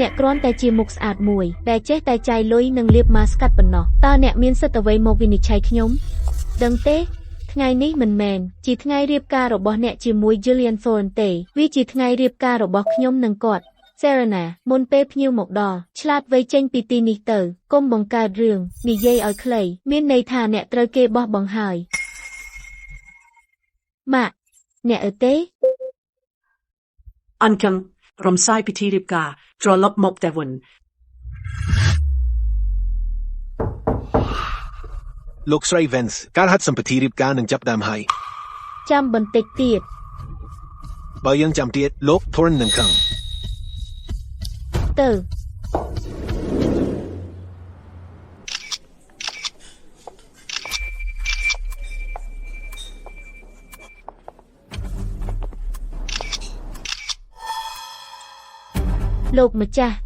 អ្នកគ្រាន់តែជាមុខស្អាតមួយដែលចេះតែចាយលុយនិងលាបម៉ាស្កាត់ប៉ុណ្ណោះតើអ្នកមានសិទ្ធិអ្វីមកវិនិច្ឆ័យខ្ញុំដឹងទេថ្ងៃនេះមិនមែនជាថ្ងៃរៀបការរបស់អ្នកជាមួយ Gillian Thorne ទេវាជាថ្ងៃរៀបការរបស់ខ្ញុំនិងគាត់ Serena មុនពេលភ្ញៀវមកដល់ឆ្លាតវៃចេញពីទីនេះទៅកុំបង្កើតរឿងនិយាយឲ្យខ្លីមានន័យថាអ្នកត្រូវគេបោះបង់ហើយម៉ាក់អ្នកទេ อันคังรำไส้พิธีรีบกาตรอลบมกแต่วันលោកស្រី Vance ការហាត់សម្បត្តិរៀបការនឹងចាប់ដើមហើយចាំបន្តិចទៀតបើយើងចាំទៀតលោក Thorne នឹងខឹងទៅលោកម្ចាស់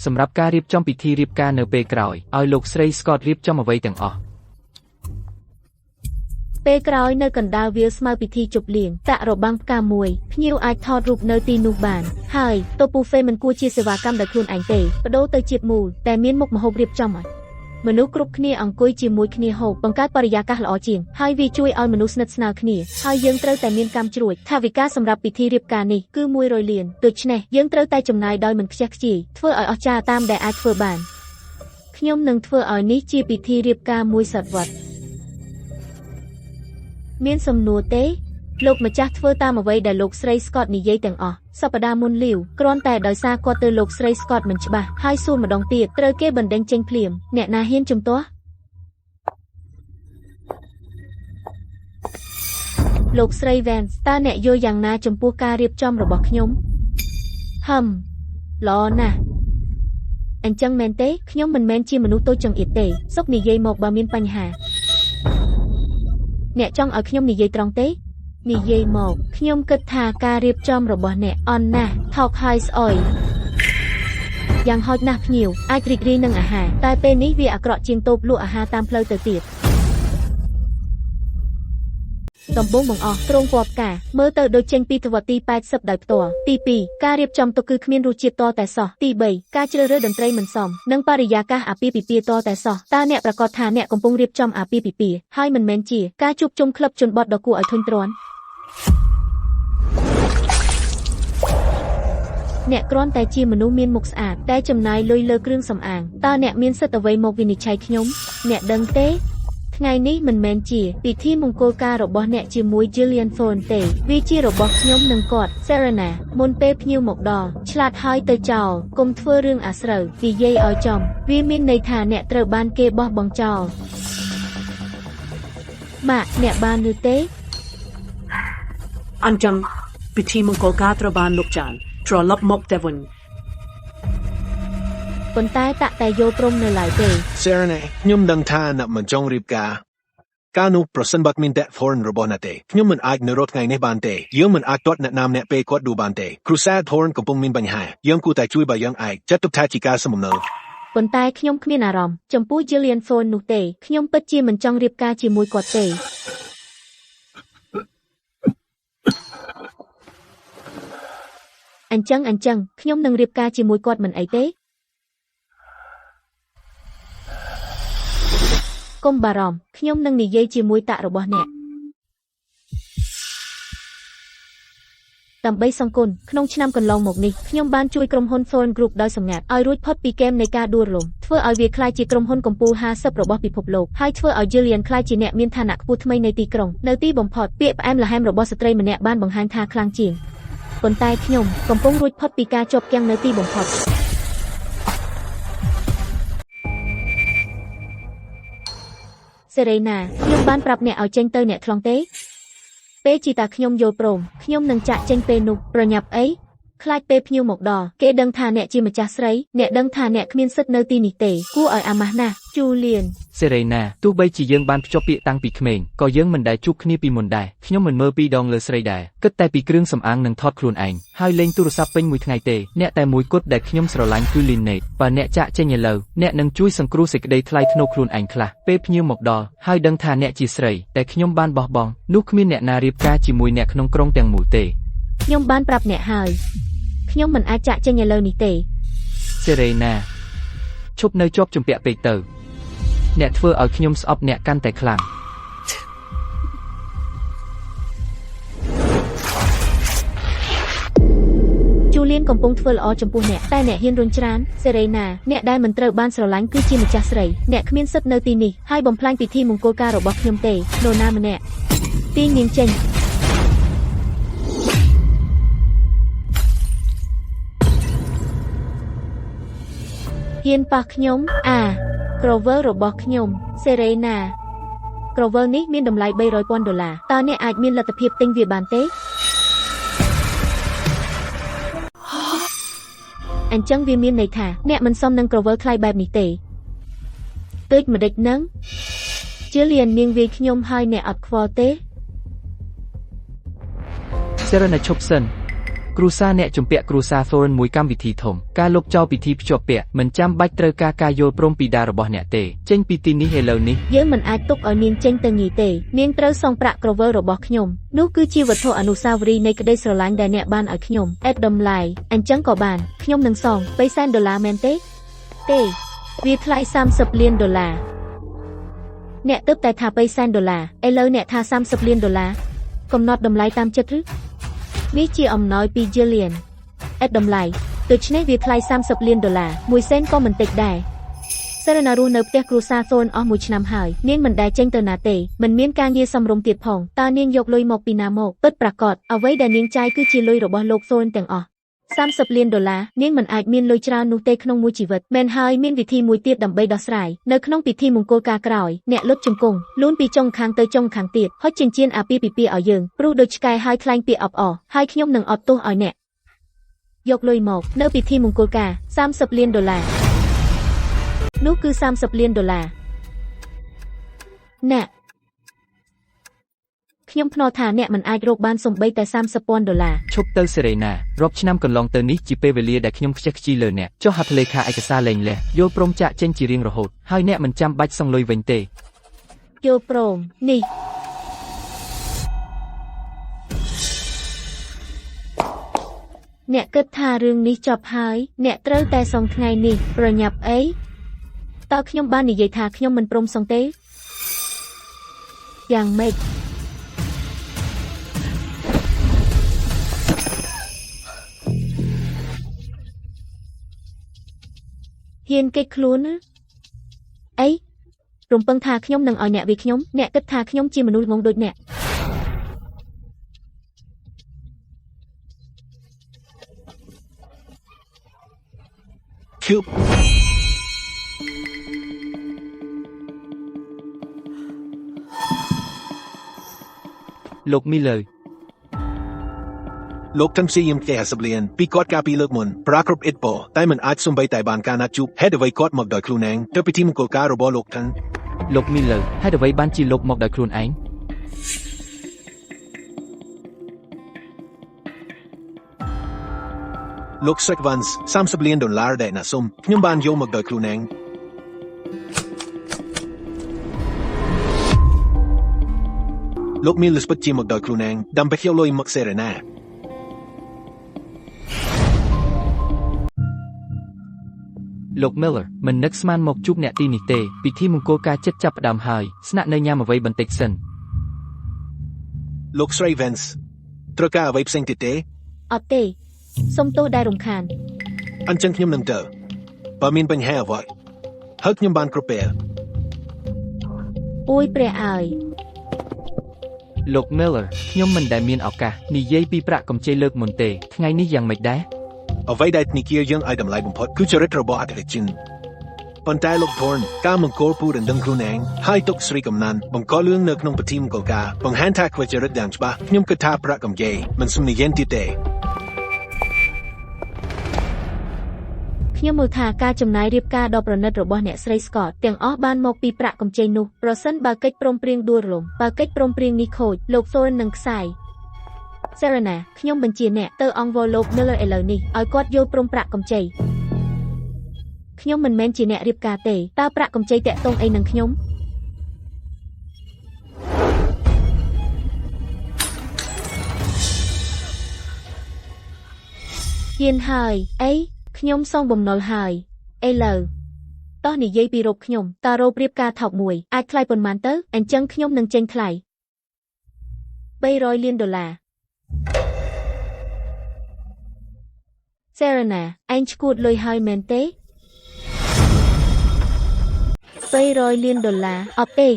សម្រាប់ការរៀបចំពិធីរៀបការនៅពេលក្រោយឲ្យលោកស្រី Scott រៀបចំអ្វីទាំងអស់ពេលក្រោយនៅកណ្ដាលវាលស្មៅពិធីជប់លៀងតាក់របាំងផ្កាមួយភ្ញៀវអាចថតរូបនៅទីនោះបានហើយតូពូហ្វេមិនគួរជាសេវាកម្មដោយខ្លួនឯងទេបដូរទៅជាតិមូលតែមានមុខម្ហូបរៀបចំឲ្យមនុស្សគ្រប់គ្នាអង្គុយជាមួយគ្នាហូបបង្កើតបរិយាកាសល្អជាងហើយវាជួយឲ្យមនុស្សស្និទ្ធស្នាលគ្នាហើយយើងត្រូវតែមានកម្មជ្រួចថវិកាសម្រាប់ពិធីរៀបការនេះគឺ100លានដូច្នេះយើងត្រូវតែចំណាយដោយមិនខ្ជះខ្ជាយធ្វើឲ្យអស្ចារ្យតាមដែលអាចធ្វើបានខ្ញុំនឹងធ្វើឲ្យនេះជាពិធីរៀបការមួយសតវត្សមានសំណួរទេលោកម្ចាស់ធ្វើតាមអ្វីដែលលោកស្រី Scott និយាយទាំងអស់សប្តាហ៍មុនលាវគ្រាន់តែដោយសារគាត់ទៅលោកស្រី Scott មិនច្បាស់ហើយសួរម្ដងទៀតត្រូវគេបណ្ដេញចេញភ្លាមអ្នកណាហ៊ានជំទាស់លោកស្រី Vance តើអ្នកយល់យ៉ាងណាចំពោះការរៀបចំរបស់ខ្ញុំល្អណាស់អញ្ចឹងមែនទេខ្ញុំមិនមែនជាមនុស្សតូចចង្អៀតទេសុកនិយាយមកបើមានបញ្ហាអ្នកចង់ឲ្យខ្ញុំនិយាយត្រង់ទេនិយាយមកខ្ញុំគិតថាការរៀបចំរបស់អ្នកអន់ណាស់ថោកហើយស្អុយយ៉ាងហោចណាស់ភ្ញៀវអាចរីករាយនឹងអាហារតែពេលនេះវាអាក្រក់ជាងតូបលក់អាហារតាមផ្លូវទៅទៀតដំបូងបង្អស់ទ្រង់ពណ៌ផ្កាមើលទៅដូចចេញពីទវត្សទី80ដោយផ្ទាល់ទី2ការរៀបចំទុកគឺគ្មានរសជាតិតតែសោះទី3ការជ្រើសរើសតន្ត្រីមិនសមនិងបរិយាកាសអាពាហ៍ពិពាហ៍តតែសោះតើអ្នកប្រកាសថាអ្នកកំពុងរៀបចំអាពាហ៍ពិពាហ៍ហើយមិនមែនជាការជួបជុំក្លឹបជនបទដ៏គួរឲ្យធុញទ្រាន់អ្នកគ្រាន់តែជាមនុស្សមានមុខស្អាតតែចំណាយលុយលើគ្រឿងសម្អាងតើអ្នកមានសិទ្ធិអ្វីមកវិនិច្ឆ័យខ្ញុំអ្នកដឹងទេថ្ងៃនេះមិនមែនជាពិធីមង្គលការរបស់អ្នកជាមួយ Gillian Thorne ទេវាជារបស់ខ្ញុំនិងគាត់ Serena មុនពេលភ្ញៀវមកដល់ឆ្លាតហើយទៅចោលកុំធ្វើរឿងអាស្រូវនិយាយឲ្យចំវាមានន័យថាអ្នកត្រូវបានគេបោះបង់ចោលម៉ាក់អ្នកបានឬទេอันคังพิธีมงคลกาตรบานลูกจานตรอลบมกแต่วันប៉ុន្តែតាក់តែយល់ព្រមនៅឡើយទេ Serena ខ្ញុំដឹងថាអ្នកមិនចង់រៀបការនោះប្រសិនបើគ្មានតែ Thorne របស់អ្នកទេខ្ញុំមិនអាចនៅរត់ថ្ងៃនេះបានទេយើងមិនអាចទាត់អ្នកណាម្នាក់ពេលគាត់ឌូបានទេគ្រូសា Thorne កំពុងមានបញ្ហាយើងគួរតែជួយបើយើងអាចចាត់ទុកថាជាការសំណើប៉ុន្តែខ្ញុំគ្មានអារម្មណ៍ចំពោះ Gillian Thorne នោះទេខ្ញុំពិតជាមិនចង់រៀបការជាមួយគាត់ទេអញ្ចឹងខ្ញុំនឹងរៀបការជាមួយគាត់មិនអីទេកុំបារម្ភខ្ញុំនឹងនិយាយជាមួយតាក់របស់អ្នកដើម្បីសង្គុណក្នុងឆ្នាំកន្លងមកនេះខ្ញុំបានជួយក្រុមហ៊ុន Thorne Group ដោយសម្ងាត់ឲ្យរួចផុតពីហ្គេមនៃការដួលរំធ្វើឲ្យវាក្លាយជាក្រុមហ៊ុនកំពូល50របស់ពិភពលោកហើយធ្វើឲ្យ Gillian ក្លាយជាអ្នកមានឋានៈខ្ពស់ថ្មីនៃទីក្រុងនៅទីបំផុតពាក្យផ្អែមល្ហែមរបស់ស្ត្រីម្នាក់បានបង្ហាញថាខ្លាំងជាងប៉ុន្តែខ្ញុំកំពុងរួចផុតពីការជាប់គាំងនៅទីបំផុតSerena ខ្ញុំបានប្រាប់អ្នកឲ្យចេញទៅអ្នកខ្លងទេពេលជីតាខ្ញុំយល់ព្រមខ្ញុំនឹងចាក់ចេញពេលនោះប្រញាប់អីខ្លាចពេលភ្ញៀវមកដល់គេដឹងថាអ្នកជាម្ចាស់ស្រីអ្នកដឹងថាអ្នកគ្មានសិទ្ធិនៅទីនេះទេគួរឲ្យអាម៉ាស់ណាស់ Julian Serena ទោះបីជាយើងបានភ្ជាប់ពាក្យតាំងពីក្មេងក៏យើងមិនដែលជួបគ្នាពីមុនដែរខ្ញុំមិនមើលពីរដងលើស្រីដែរគិតតែពីគ្រឿងសម្អាងនិងថតខ្លួនឯងហើយលេងទូរស័ព្ទពេញមួយថ្ងៃទេអ្នកតែមួយគត់ដែលខ្ញុំស្រឡាញ់គឺ Lynette បើអ្នកចាក់ចេញឥឡូវអ្នកនឹងជួយសង្គ្រោះសេចក្តីថ្លៃថ្នូរខ្លួនឯងខ្លះពេលភ្ញៀវមកដល់ហើយដឹងថាអ្នកជាស្រីតែខ្ញុំបានបោះបង់នោះគ្មានអ្នកណារៀបការជាមួយអ្នកក្នុងក្រុងទាំងមូលទេខ្ញុំបានប្រាប់អ្នកហើយ ខ្ញុំមិនអាចចាក់ចេញឥឡូវនេះទេ Serena ឈប់នៅជាប់ជំពាក់ពេកទៅអ្នកធ្វើឲ្យខ្ញុំស្អប់អ្នកកាន់តែខ្លាំង Julian កំពុងធ្វើល្អចំពោះអ្នកតែអ្នកហ៊ានរុញច្រាន Serena អ្នកដែលមិនត្រូវបានស្រឡាញ់គឺជាម្ចាស់ស្រីអ្នកគ្មានសិទ្ធិនៅទីនេះហើយបំផ្លាញពិធីមង្គលការរបស់ខ្ញុំទេនរណាម្នាក់ទាញនាងចេញហ៊ានប៉ះខ្ញុំGrover របស់ខ្ញុំ Serena Grover នេះមានតម្លៃ$300,000តើអ្នកអាចមានលទ្ធភាពទិញវាបានទេអញ្ចឹងវាមានន័យថាអ្នកមិនសមនឹង Grover ថ្លៃបែបនេះទេពេកម្ដេចនឹង Julian នាងវាយខ្ញុំហើយអ្នកអត់ខ្វល់ទេ Serena ឈប់សិនគ្រួសារអ្នកជំពាក់គ្រួសារ Thorin មួយកម្មវិធីធំការលុបចោលពិធីភ្ជាប់ពាក្យមិនចាំបាច់ត្រូវការយល់ព្រមពីដារបស់អ្នកទេចេញពីទីនេះឥឡូវនេះយើងមិនអាចទុកឲ្យនាងចេញទៅងាយទេនាងត្រូវសងប្រាក់ Grover របស់ខ្ញុំនោះគឺជាវត្ថុអនុស្សាវរីយ៍នៃក្តីស្រឡាញ់ដែលអ្នកបានឲ្យខ្ញុំ Adam Lai អញ្ចឹងក៏បានខ្ញុំនឹងសង$300,000មែនទេវាថ្លៃ$30 លានអ្នកទើបតែថា$300,000ឥឡូវអ្នកថា$30 លានកំណត់តម្លៃតាមចិត្តឬនេះជាអំណោយពី Julian ឥតតម្លៃដូច្នេះវាថ្លៃ$30 លាន1សេនក៏មិនតិចដែរ Serena រស់នៅផ្ទះគ្រួសារ Thorn អស់មួយឆ្នាំហើយនាងមិនដែលចេញទៅណាទេមិនមានការងារសមរម្យទៀតផងតើនាងយកលុយមកពីណាមកពិតប្រាកដអ្វីដែលនាងចាយគឺជាលុយរបស់លោក Thorn ទាំងអស់$30 លាននាងមិនអាចមានលុយច្រើននោះទេក្នុងមួយជីវិតមែនហើយមានវិធីមួយទៀតដើម្បីដោះស្រាយនៅក្នុងពិធីមង្គលការក្រោយអ្នកលុតជង្គង់លូនពីចុងខាងទៅចុងខាងទៀតហុចចិញ្ចៀនអាពាហ៍ពិពាហ៍ឲ្យយើងព្រោះដូចឆ្កែហើយថ្លែងពាក្យអបអរហើយខ្ញុំនឹងអត់ទោសឲ្យអ្នកយកលុយមកនៅពិធីមង្គលការ$30 លាននោះគឺ$30 លានអ្នកខ្ញុំភ្នាល់ថាអ្នកមិនអាចរកបានសូម្បីតែ$30,000ឈប់ទៅ Serena រាប់ឆ្នាំកន្លងទៅនេះជាពេលវេលាដែលខ្ញុំខ្ជិះខ្ជីលើអ្នកចុះហត្ថលេខាឯកសារលែងលះយល់ព្រមចាក់ចេញជារៀងរហូតហើយអ្នកមិនចាំបាច់សងលុយវិញទេយល់ព្រមនេះអ្នកគិតថារឿងនេះចប់ហើយអ្នកត្រូវតែសងថ្ងៃនេះប្រញាប់អីតើខ្ញុំបាននិយាយថាខ្ញុំមិនព្រមសងទេយ៉ាងម៉េចហ៊ានគេចខ្លួនណាអីរំពឹងថាខ្ញុំនឹងឲ្យអ្នកវាខ្ញុំអ្នកគិតថាខ្ញុំជាមនុស្សងងដូចអ្នកលោក Millerលោកទាំងស៊ីយំគេ50 លានពីគាត់ការពីលើកមុនប្រាគ្រប់អ៊ីតបតែមិនអាចសំបីតែបានការណាត់ជួបហេតុអ្វីគាត់មកដោយខ្លួនឯងទៅពិធីមង្គលការរបស់លោកទាំងលោក Miller ហេតុអ្វីបានជាលោកមកដោយខ្លួនឯងលោក Strikevans $30 លានដែលណាសុំខ្ញុំបានយកមកដោយខ្លួនឯងលោក Miller ពិតជាមកដោយខ្លួនឯងដើម្បីយកលុយមក Serenaលោក Miller មិននឹកស្មានមកជួបអ្នកទីនេះទេពិធីមង្គលការចិត្តចាប់ផ្ដើមហើយស្នាក់នៅញ៉ាំអ្វីបន្តិចសិនលោក Strikevans ត្រូវការអ្វីផ្សេងទៀតទេអត់ទេសុំទោសដែលរំខានអញ្ចឹងខ្ញុំនឹងទៅបើមានបញ្ហាអ្វីហើយខ្ញុំបានគ្រប់ពេលអួយព្រះអើយលោក Miller ខ្ញុំមិនដែលមានឱកាសនិយាយពីប្រាក់កម្ចីលើកមុនទេថ្ងៃនេះយ៉ាងម៉េចដែរអ្វីដែលធនាគារយើងឲ្យតម្លៃបំផុតគឺចរិតរបស់អតិថិជនប៉ុន្តែលោក Thorn ការមង្គលពូរដឹងខ្លួនឯងហើយទុកស្រីកំណានបង្កលឿងនៅក្នុងពិធីមង្គលការបង្ហាញថាខ្វះចរិតយ៉ាងច្បាស់ខ្ញុំគិតថាប្រាក់កម្ចីមិនសមនិយមទៀតទេខ្ញុំមើលថាការចំណាយរៀបការដ៏ប្រណិតរបស់អ្នកស្រី Scott ទាំងអស់បានមកពីប្រាក់កម្ចីនោះប្រសិនបើកិច្ចព្រមព្រៀងដួលរលំបើកិច្ចព្រមព្រៀងនេះខូចលោក Thorn នឹងខ្សាយ Serena ខ្ញុំបញ្ជាអ្នកទៅអង្វរលោក Miller ឥឡូវនេះឲ្យគាត់យល់ព្រមប្រាក់កម្ចីខ្ញុំមិនមែនជាអ្នករៀបការទេតើប្រាក់កម្ចីតាក់ទងអីនឹងខ្ញុំ ហ៊ានហើយអីខ្ញុំសងបំណុលហើយឥឡូវតោះនិយាយពីរົບខ្ញុំតើរົບរៀបការថោកមួយអាចថ្លៃប៉ុន្មានទៅអញ្ចឹងខ្ញុំនឹងចេញថ្លៃ$300 លានSerena ឯងឈួតលុយហើយមែនទេ$300 លានអត់ទេ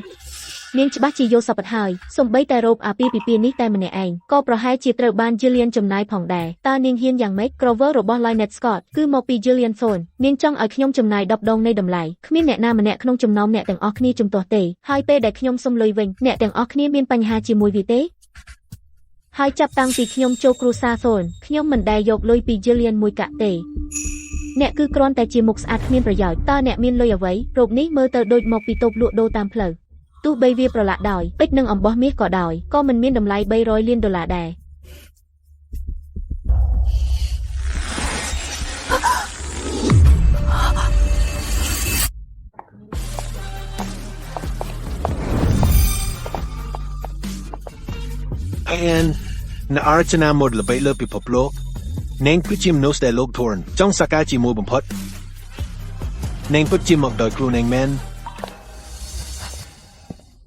នាងច្បាស់ជាយកសពតហើយសំបីតែរົບអាពាហ៍ពិពាហ៍នេះតែម្នាក់ឯងក៏ប្រហែលជាត្រូវបាន Jillian ចំណាយផងដែរតើនាងហ៊ានយ៉ាងម៉េច Grover របស់ Lynette Scott គឺមកពី Jillian Thorne នាងចង់ឲ្យខ្ញុំចំណាយ10ដងនៃតម្លៃគ្មានអ្នកណាម្នាក់ក្នុងចំណោមអ្នកទាំងអស់គ្នាជំទាស់ទេហើយពេលដែលខ្ញុំសុំលុយវិញអ្នកទាំងអស់គ្នាមានបញ្ហាជាមួយវាទេហើយចាប់តាំងពីខ្ញុំចូលគ្រួសារ Thorne ខ្ញុំមិនដែលយកលុយពី Jillian មួយកាក់ទេអ្នកគឺគ្រាន់តែជាមុខស្អាតគ្មានប្រយោជន៍តើអ្នកមានលុយអ្វីរូបនេះមើលទៅដូចមកពីតូបលក់ដូរតាមផ្លូវទោះបីវាប្រឡាក់ដោយពេជ្រនិងអំបោះមាសក៏ដោយក៏មិនមានតម្លៃ$300 លានដែរAnd នៅអរចនាម៉ូដល្បីលើពិភពលោកនាងគឺជាមនុស្សដែលលោក Thorne ចង់សក្ការជាមួយបំផុតនាងពិតជាមកដោយខ្លួនឯងមែន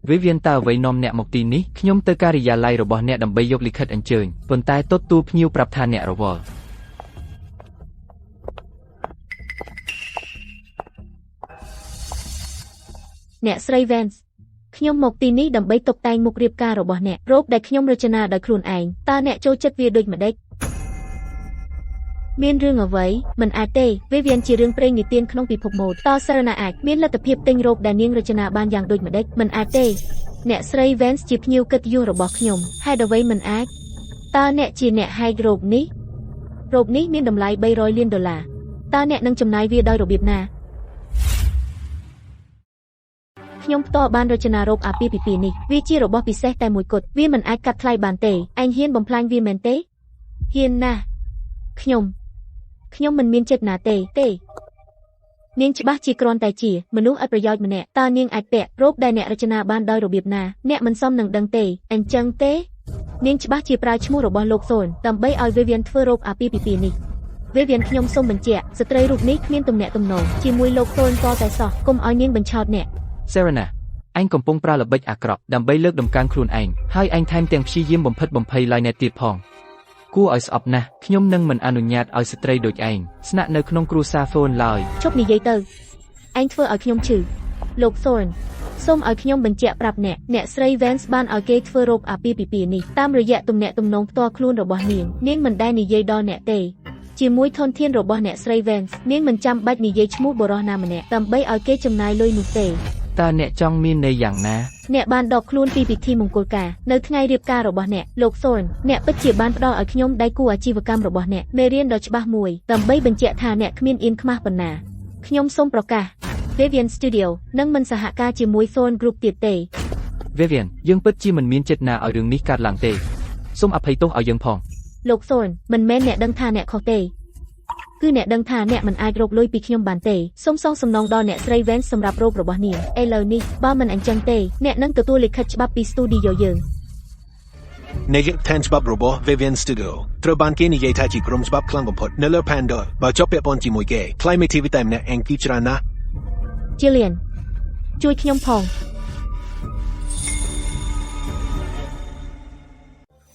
Vivian តើអ្វីនាំអ្នកមកទីនេះខ្ញុំទៅការិយាល័យរបស់អ្នកដើម្បីយកលិខិតអញ្ជើញប៉ុន្តែទទួលភ្ញៀវប្រាប់ថាអ្នករវល់អ្នកស្រី Vance ខ្ញុំមកទីនេះដើម្បីតុបតែងមុខរៀបការរបស់អ្នករោគដែលខ្ញុំរចនាដោយខ្លួនឯងតើអ្នកចូលចិត្តវាដូចម្ដេចមានរឿងអ្វីមិនអាចទេ Vivian ជារឿងព្រេងនិទានក្នុងពិភពម៉ូដតើ Serena អាចមានលទ្ធភាពទិញរោគដែលនាងរចនាបានយ៉ាងដូចម្ដេចមិនអាចទេអ្នកស្រី Vance ជាភ្ញៀវកិត្តិយសរបស់ខ្ញុំហេតុអ្វីមិនអាចតើអ្នកជាអ្នកហែករោគនេះមានតម្លៃ$300 លានតើអ្នកនឹងចំណាយវាដោយរបៀបណាខ្ញុំផ្ទាល់បានរចនារោគអាពាហ៍ពិពាហ៍នេះវាជារបស់ពិសេសតែមួយគត់វាមិនអាចកាត់ថ្លៃបានទេឯងហ៊ានបំផ្លាញវាមែនទេហ៊ានណាស់ខ្ញុំមិនមានចិត្តណាទេនាងច្បាស់ជាគ្រាន់តែជាមនុស្សអត់ប្រយោជន៍ម្នាក់តើនាងអាចពាក់រោគដែលអ្នករចនាបានដោយរបៀបណាអ្នកមិនសមនឹងដឹងទេអញ្ចឹងទេនាងច្បាស់ជាប្រើឈ្មោះរបស់លោក Thorne ដើម្បីឲ្យ Vivian ធ្វើរោគអាពាហ៍ពិពាហ៍នេះ Vivian ខ្ញុំសូមបញ្ជាក់ស្ត្រីរូបនេះគ្មានទំនាក់ទំនងជាមួយលោក Thorne តតែសោះកុំឲ្យនាងបញ្ឆោតអ្នកSerena អញកំពុងប្រើល្បិចអាក្រក់ដើម្បីលើកដំកើងខ្លួនឯងហើយអញថែមទាំងព្យាយាមបំផិតបំភ័យ Lynette ទៀតផងគួរឲ្យស្អប់ណាស់ខ្ញុំនឹងមិនអនុញ្ញាតឲ្យស្ត្រីដូចឯងស្នាក់នៅក្នុងគ្រួសារ Thorne ឡើយជប់និយាយទៅឯងធ្វើឲ្យខ្ញុំឈឺលោក Thorne សូមឲ្យខ្ញុំបញ្ជាក់ប្រាប់អ្នកស្រី Vance បានឲ្យគេធ្វើរោគអាពាហ៍ពិពាហ៍នេះតាមរយៈទំនាក់ទំនងផ្ទាល់ខ្លួនរបស់នាងមិនដែលនិយាយដល់អ្នកទេជាមួយធនធានរបស់អ្នកស្រី Vance នាងមិនចាំបាច់និយាយឈ្មោះបុរសណាម្នាក់ដើម្បីឲ្យគេចំណាយលុយនោះទេតើអ្នកចង់មានន័យយ៉ាងណាអ្នកបានដកខ្លួនពីពិធីមង្គលការនៅថ្ងៃរៀបការរបស់អ្នកលោក Thorne អ្នកពិតជាបានផ្ដល់ឲ្យខ្ញុំដៃគូអាជីវកម្មរបស់អ្នកមេរៀនដ៏ច្បាស់មួយដើម្បីបញ្ជាក់ថាអ្នកគ្មានអៀនខ្មាស់ប៉ុណ្ណាខ្ញុំសូមប្រកាស Vivian Studio នឹងមិនសហការជាមួយ Thorne Group ទៀតទេ Vivian យើងពិតជាមិនមានចិត្តណាឲ្យរឿងនេះកើតឡើងទេសូមអភ័យទោសឲ្យយើងផងលោក Thorne មិនមែនអ្នកដឹងថាអ្នកខុសទេគឺអ្នកដឹងថាអ្នកមិនអាចរកលុយពីខ្ញុំបានទេសូមសងសំណងដល់អ្នកស្រី Vance សម្រាប់រោគរបស់នាងឥឡូវនេះបើមិនអញ្ចឹងទេអ្នកនឹងទទួលលិខិតច្បាប់ពីស្ទូឌីយោយើងនៃឋានច្បាប់របស់ Vivian Studio ត្រូវបានគេនិយាយថាជាក្រុមច្បាប់ខ្លាំងបំផុតនៅលើ Pandora បើជាប់ពាក់ព័ន្ធជាមួយគេថ្លៃមេធាវីតែម្នាក់ឯងគឺច្រើនណាស់ Jillian ជួយខ្ញុំផង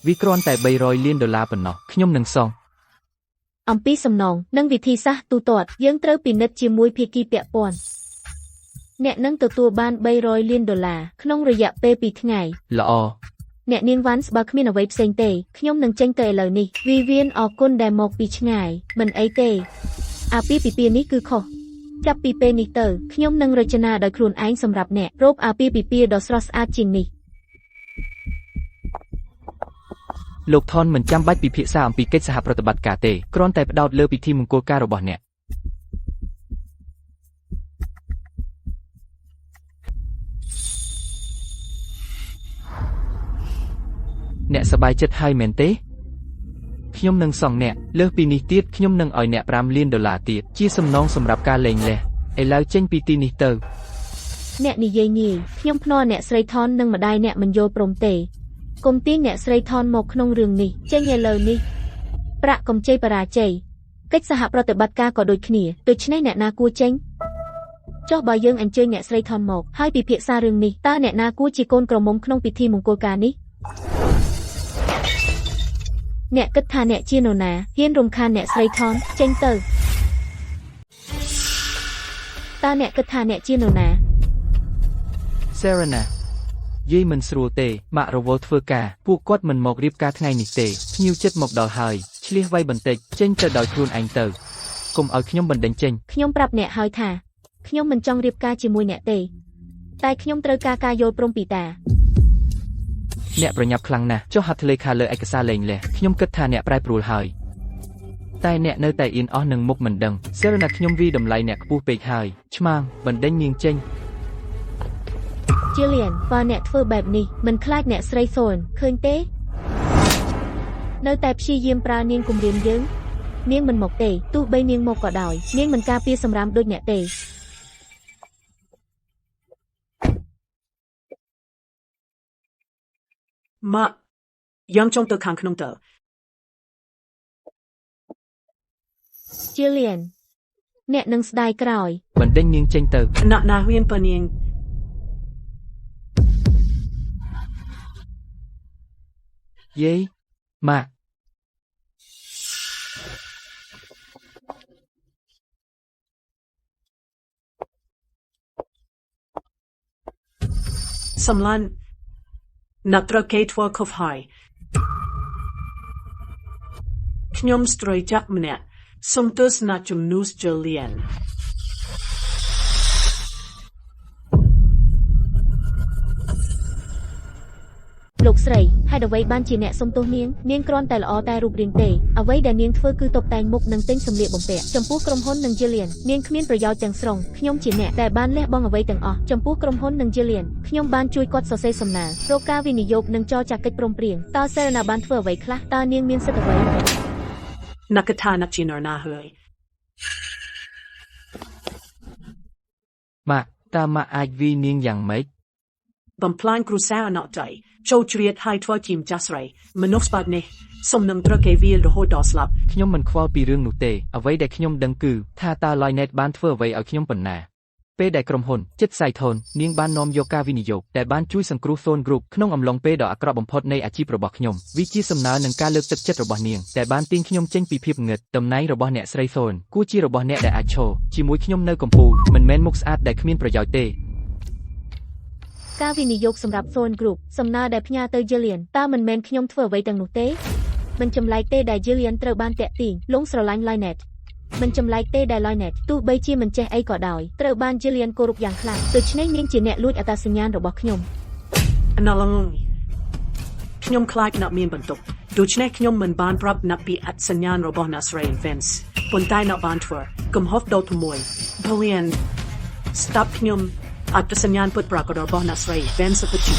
វាគ្រាន់តែ$300 លានប៉ុណ្ណោះខ្ញុំនឹងសងអំពីសំណងនិងវិធីសាស្ត្រទូទាត់យើងត្រូវពិនិត្យជាមួយភាគីពាក់ព័ន្ធអ្នកនឹងទទួលបាន$300 លានក្នុងរយៈពេល2ថ្ងៃល្អអ្នកនាង Vance បើគ្មានអ្វីផ្សេងទេខ្ញុំនឹងចេញទៅឥឡូវនេះ Vivian អរគុណដែលមកពីឆ្ងាយមិនអីទេអាពាហ៍ពិពាហ៍នេះគឺខុសចាប់ពីពេលនេះទៅខ្ញុំនឹងរចនាដោយខ្លួនឯងសម្រាប់អ្នករោគអាពាហ៍ពិពាហ៍ដ៏ស្រស់ស្អាតជាងនេះលោក Thorne មិនចាំបាច់ពិភាក្សាអំពីកិច្ចសហប្រតិបត្តិការទេគ្រាន់តែផ្ដោតលើពិធីមង្គលការរបស់អ្នកអ្នកសប្បាយចិត្តហើយមែនទេខ្ញុំនឹងសងអ្នកលើសពីនេះទៀតខ្ញុំនឹងឲ្យអ្នក$5 លានទៀតជាសំណងសម្រាប់ការលែងលះឥឡូវចេញពីទីនេះទៅអ្នកនិយាយងាយខ្ញុំភ្នាល់អ្នកស្រី Thorne និងម្ដាយអ្នកមិនយល់ព្រមទេគុំទាញអ្នកស្រី Thorne មកក្នុងរឿងនេះចេញឥឡូវនេះប្រាក់កម្ចីបរាជ័យ កិច្ចសហប្រតិបត្តិការក៏ដូចគ្នាដូច្នេះអ្នកណាគួរចេញចុះបើយើងអញ្ជើញអ្នកស្រីថនមកហើយពិភាក្សារឿងនេះតើអ្នកណាគួរជាកូនក្រមុំក្នុងពិធីមង្គលការនេះអ្នកគិតថាអ្នកជានរណាហ៊ានរំខានអ្នកស្រីថនចេញទៅតើអ្នកគិតថាអ្នកជានរណា Serena យាយមិនស្រួលទេម៉ាក់រវល់ធ្វើការពួកគាត់មិនមករៀបការថ្ងៃនេះទេភ្ញៀវចិត្តមកដល់ហើយឆ្លៀសវៃបន្តិចចេញទៅដោយខ្លួនឯងទៅកុំឲ្យខ្ញុំបណ្ដេញចេញ ខ្ញុំប្រាប់អ្នកហើយថាខ្ញុំមិនចង់រៀបការជាមួយអ្នកទេតែខ្ញុំត្រូវការយល់ព្រមពីតា អ្នកប្រញាប់ខ្លាំងណាស់ចុះហត្ថលេខាលើឯកសារលែងលះខ្ញុំគិតថាអ្នកប្រែប្រួលហើយតែអ្នកនៅតែអៀនអស់នឹងមុខមិនដឹង Serena ខ្ញុំវាតម្លៃអ្នកខ្ពស់ពេកហើយឆ្មាងបណ្ដេញនាងចេញ Jillian បើអ្នកធ្វើបែបនេះមិនខ្លាចអ្នកស្រី Thorn ឃើញទេនៅតែព្យាយាមប្រើនាងគំរាមយើងនាងមិនមកទេទោះបីនាងមកក៏ដោយនាងមិនការពារសម្រាមដូចអ្នកទេ ម៉ាក់យ៉ាងចង់ទៅខាងក្នុងទៅ Jillian អ្នកនឹងស្ដាយក្រោយ បណ្ដេញនាងចេញទៅ ណាស់ណាហ៊ានប៉នាង យាយម៉ាក់ សំឡានណាត់ត្រូវគេធ្វើខុសហើយខ្ញុំស្ត្រីចាក់ម្នាក់សុំទស្សនាជំនួស Jillian លោកស្រីហេតុអ្វីបានជាអ្នកសុំទោសនាងនាងគ្រាន់តែល្អតែរូបរាងទេអ្វីដែលនាងធ្វើគឺតុបតែងមុខនិងទិញសម្លៀកបំពាក់ចំពោះក្រុមហ៊ុននិង Jillian នាងគ្មានប្រយោជន៍ទាំងស្រុងខ្ញុំជាអ្នកដែលបានលះបង់អ្វីទាំងអស់ចំពោះក្រុមហ៊ុននិង Jillian ខ្ញុំបានជួយគាត់សរសេរសំណើររកការវិនិយោគនិងចរចាកិច្ចព្រមព្រៀងតើ Serena បានធ្វើអ្វីខ្លះតើនាងមានសិទ្ធិអ្វី ណាក់ថាណាក់ជានរណាហើយ ម៉ាក់តើម៉ាក់អាចវីនាងយ៉ាងម៉េច បំផ្លាញគ្រួសារអណតៃចូលជ្រៀតហើយធ្វើជាម្ចាស់ស្រីមនុស្សបែបនេះសុំនឹងត្រូវគេវាលរហូតដល់ស្លាប់ ខ្ញុំមិនខ្វល់ពីរឿងនោះទេអ្វីដែលខ្ញុំដឹងគឺថាតើ Lynette បានធ្វើអ្វីឲ្យខ្ញុំប៉ុណ្ណាពេលដែលក្រុមហ៊ុនចិត្តសៃថននាងបាននាំយកការវិនិយោគដែលបានជួយសង្គ្រោះ Thorn Group ក្នុងអំឡុងពេលដ៏អាក្រក់បំផុតនៃអាជីពរបស់ខ្ញុំវាជាសំណើនឹងការលើកទឹកចិត្តរបស់នាងដែលបានទាញខ្ញុំចេញពីភាពងឹតតំណែងរបស់អ្នកស្រី Thorn គួរជារបស់អ្នកដែលអាចឈរជាមួយខ្ញុំនៅកំពូលមិនមែនមុខស្អាតដែលគ្មានប្រយោជន៍ទេ ការវិនិយោគសម្រាប់ Thorn Group សំណើដែលផ្ញើទៅ Jillian តើមិនមែនខ្ញុំធ្វើអ្វីទាំងនោះទេមិនចម្លែកទេដែល Jillian ត្រូវបានតាក់ទាញលងស្រឡាញ់ Lynette មិនចម្លែកទេដែល Lynette ទោះបីជាមិនចេះអីក៏ដោយត្រូវបាន Jillian គោរពយ៉ាងខ្លាំងដូច្នេះនាងជាអ្នកលួចអត្តសញ្ញាណរបស់ខ្ញុំ អណឡងខ្ញុំខ្លាចអ្នកមានបន្ទុកដូច្នេះខ្ញុំមិនបានប្រាប់អ្នកពីអត្តសញ្ញាណរបស់អ្នកស្រី Vince ប៉ុន្តែអ្នកបានធ្វើកំហុសដ៏ធំមួយ Jillian ស្ដាប់ខ្ញុំអត្តសញ្ញាណពិតប្រាកដរបស់អ្នកស្រី Vince ពិតជា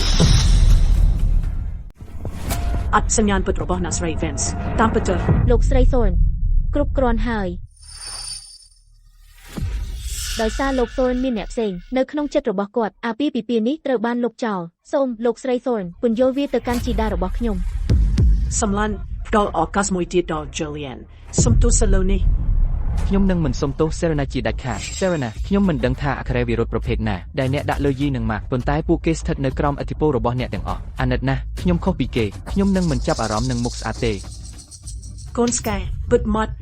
អត្តសញ្ញាណពិតរបស់អ្នកស្រី Vince តាមពិតទៅ លោកស្រី Thorn គ្រប់គ្រាន់ហើយដោយសារលោក Thorn មានអ្នកផ្សេងនៅក្នុងចិត្តរបស់គាត់អាពាហ៍ពិពាហ៍នេះត្រូវបានលុបចោលសូមលោកស្រី Thorn ពន្យល់វាទៅកាន់ជីតារបស់ខ្ញុំ សំឡានផ្ដល់ឱកាសមួយទៀតដល់ Jillian សុំទោសលើនេះ ខ្ញុំនឹងមិនសុំទោស Serena ជាដាច់ខាត Serena ខ្ញុំមិនដឹងថាអក្ខរាវិរុទ្ធប្រភេទណាដែលអ្នកដាក់លើយាយនិងម៉ាក់ប៉ុន្តែពួកគេស្ថិតនៅក្រោមឥទ្ធិពលរបស់អ្នកទាំងអស់អាណិតណាស់ខ្ញុំខុសពីគេខ្ញុំនឹងមិនចាប់អារម្មណ៍នឹងមុខស្អាតទេ កូនស្កែពិតម៉ត់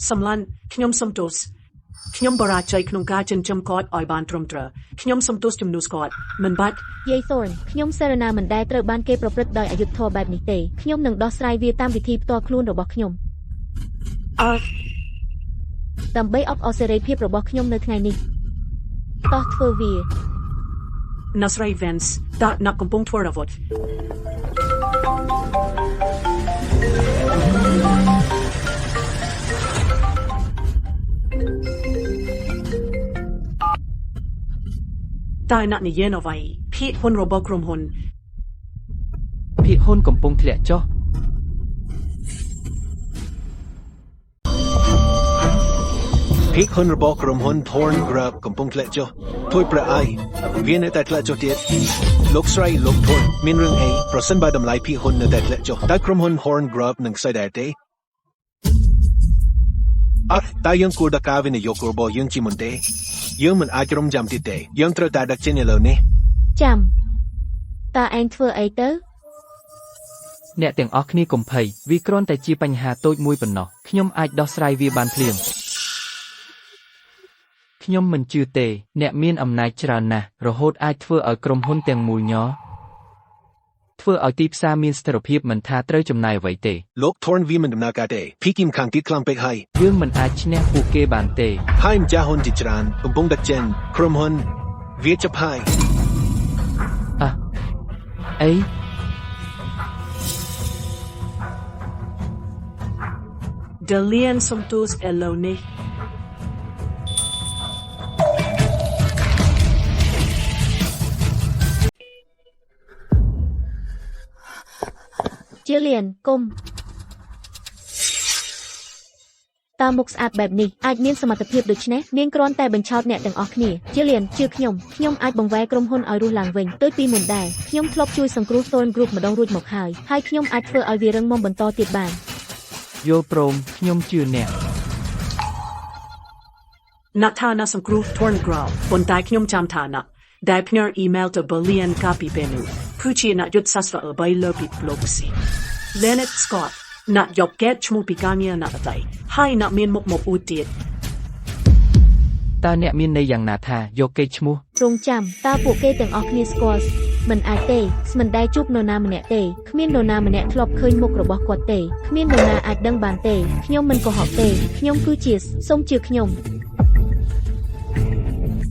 សំឡានខ្ញុំសុំទោសខ្ញុំបរាជ័យក្នុងការចិញ្ចឹមគាត់ឲ្យបានត្រឹមត្រូវខ្ញុំសុំទោសជំនួសគាត់មិនបាច់ យាយ Thorn ខ្ញុំ Serena មិនដែលត្រូវបានគេប្រព្រឹត្តដោយអយុត្តិធម៌បែបនេះទេខ្ញុំនឹងដោះស្រាយវាតាមវិធីផ្ទាល់ខ្លួនរបស់ខ្ញុំ ដើម្បីអបអរសេរីភាពរបស់ខ្ញុំនៅថ្ងៃនេះតោះធ្វើវា អ្នកស្រី Vince តើអ្នកកំពុងធ្វើអ្វីតើអ្នកនិយាយអ្វីភាគហ៊ុនរបស់ក្រុមហ៊ុន ភាគហ៊ុនកំពុងធ្លាក់ចុះ ភាគហ៊ុនរបស់ក្រុមហ៊ុន Thorn Group កំពុងធ្លាក់ចុះធ្វើប្រអីវានៅតែធ្លាក់ចុះទៀតលោកស្រីលោក Thorn មានរឿងអីប្រសិនបើតម្លៃភាគហ៊ុននៅតែធ្លាក់ចុះតើក្រុមហ៊ុន Thorn Group នឹងស្អីដែរទេ តែយើងគួរដាក់ការវិនិយោគរបស់យើងជាមុនទេយើងមិនអាចរំចាំទៀតទេយើងត្រូវតែដាក់ចេញឥឡូវនេះ ចាំតើឯងធ្វើអីទៅ អ្នកទាំងអស់គ្នាកុំភ័យវាគ្រាន់តែជាបញ្ហាតូចមួយប៉ុណ្ណោះខ្ញុំអាចដោះស្រាយវាបានភ្លាមខ្ញុំមិនជឿទេអ្នកមានអំណាចច្រើនណាស់រហូតអាចធ្វើឲ្យក្រុមហ៊ុនទាំងមូលញ័រធ្វើឲ្យទីផ្សារមានស្ថិរភាពមិនថាត្រូវចំណាយអ្វីទេ លោក Thorn វាមិនដំណើរការទេភីគីមខាងទៀតខ្លាំងពេកហើយ យើងមិនអាចឈ្នះពួកគេបានទេ ហើយម្ចាស់ហ៊ុនជាច្រើនកំពុងដាក់ចេញក្រុមហ៊ុនវាចាប់ហើយ អី Dalian somtus eloni. ជាលៀនគុំតើមុខស្អាតបែបនេះអាចមានសមត្ថភាពដូចនេះនាងគ្រាន់តែបញ្ឆោតអ្នកទាំងអស់គ្នាជាលៀនជឿខ្ញុំអាចបង្វែរក្រុមហ៊ុនឲ្យរស់ឡើងវិញដូចពីមុនដែរខ្ញុំធ្លាប់ជួយសង្គ្រោះ Thorn Group ម្ដងរួចមកហើយខ្ញុំអាចធ្វើឲ្យវារឹងមាំបន្តទៀតបាន យល់ព្រមខ្ញុំជឿអ្នក Natana some group torn grow. Bontai knyom cham tana. Dai pneur email to Bolian copy benu. Puchi not yut sasra by lopi blopsi. Leonard Scott. Not yop get chmu pigania not a day. Hi not mean mok udit. តើអ្នកមានន័យយ៉ាងណាថាយកគេឈ្មោះ រងចាំតើពួកគេទាំងអស់គ្នាស្គាល់មិនអាចទេស្មិនដែលជួបនរណាម្នាក់ទេគ្មាននរណាម្នាក់ធ្លាប់ឃើញមុខរបស់គាត់ទេគ្មាននរណាអាចដឹងបានទេខ្ញុំមិនកុហកទេខ្ញុំគឺជាសូមជឿខ្ញុំ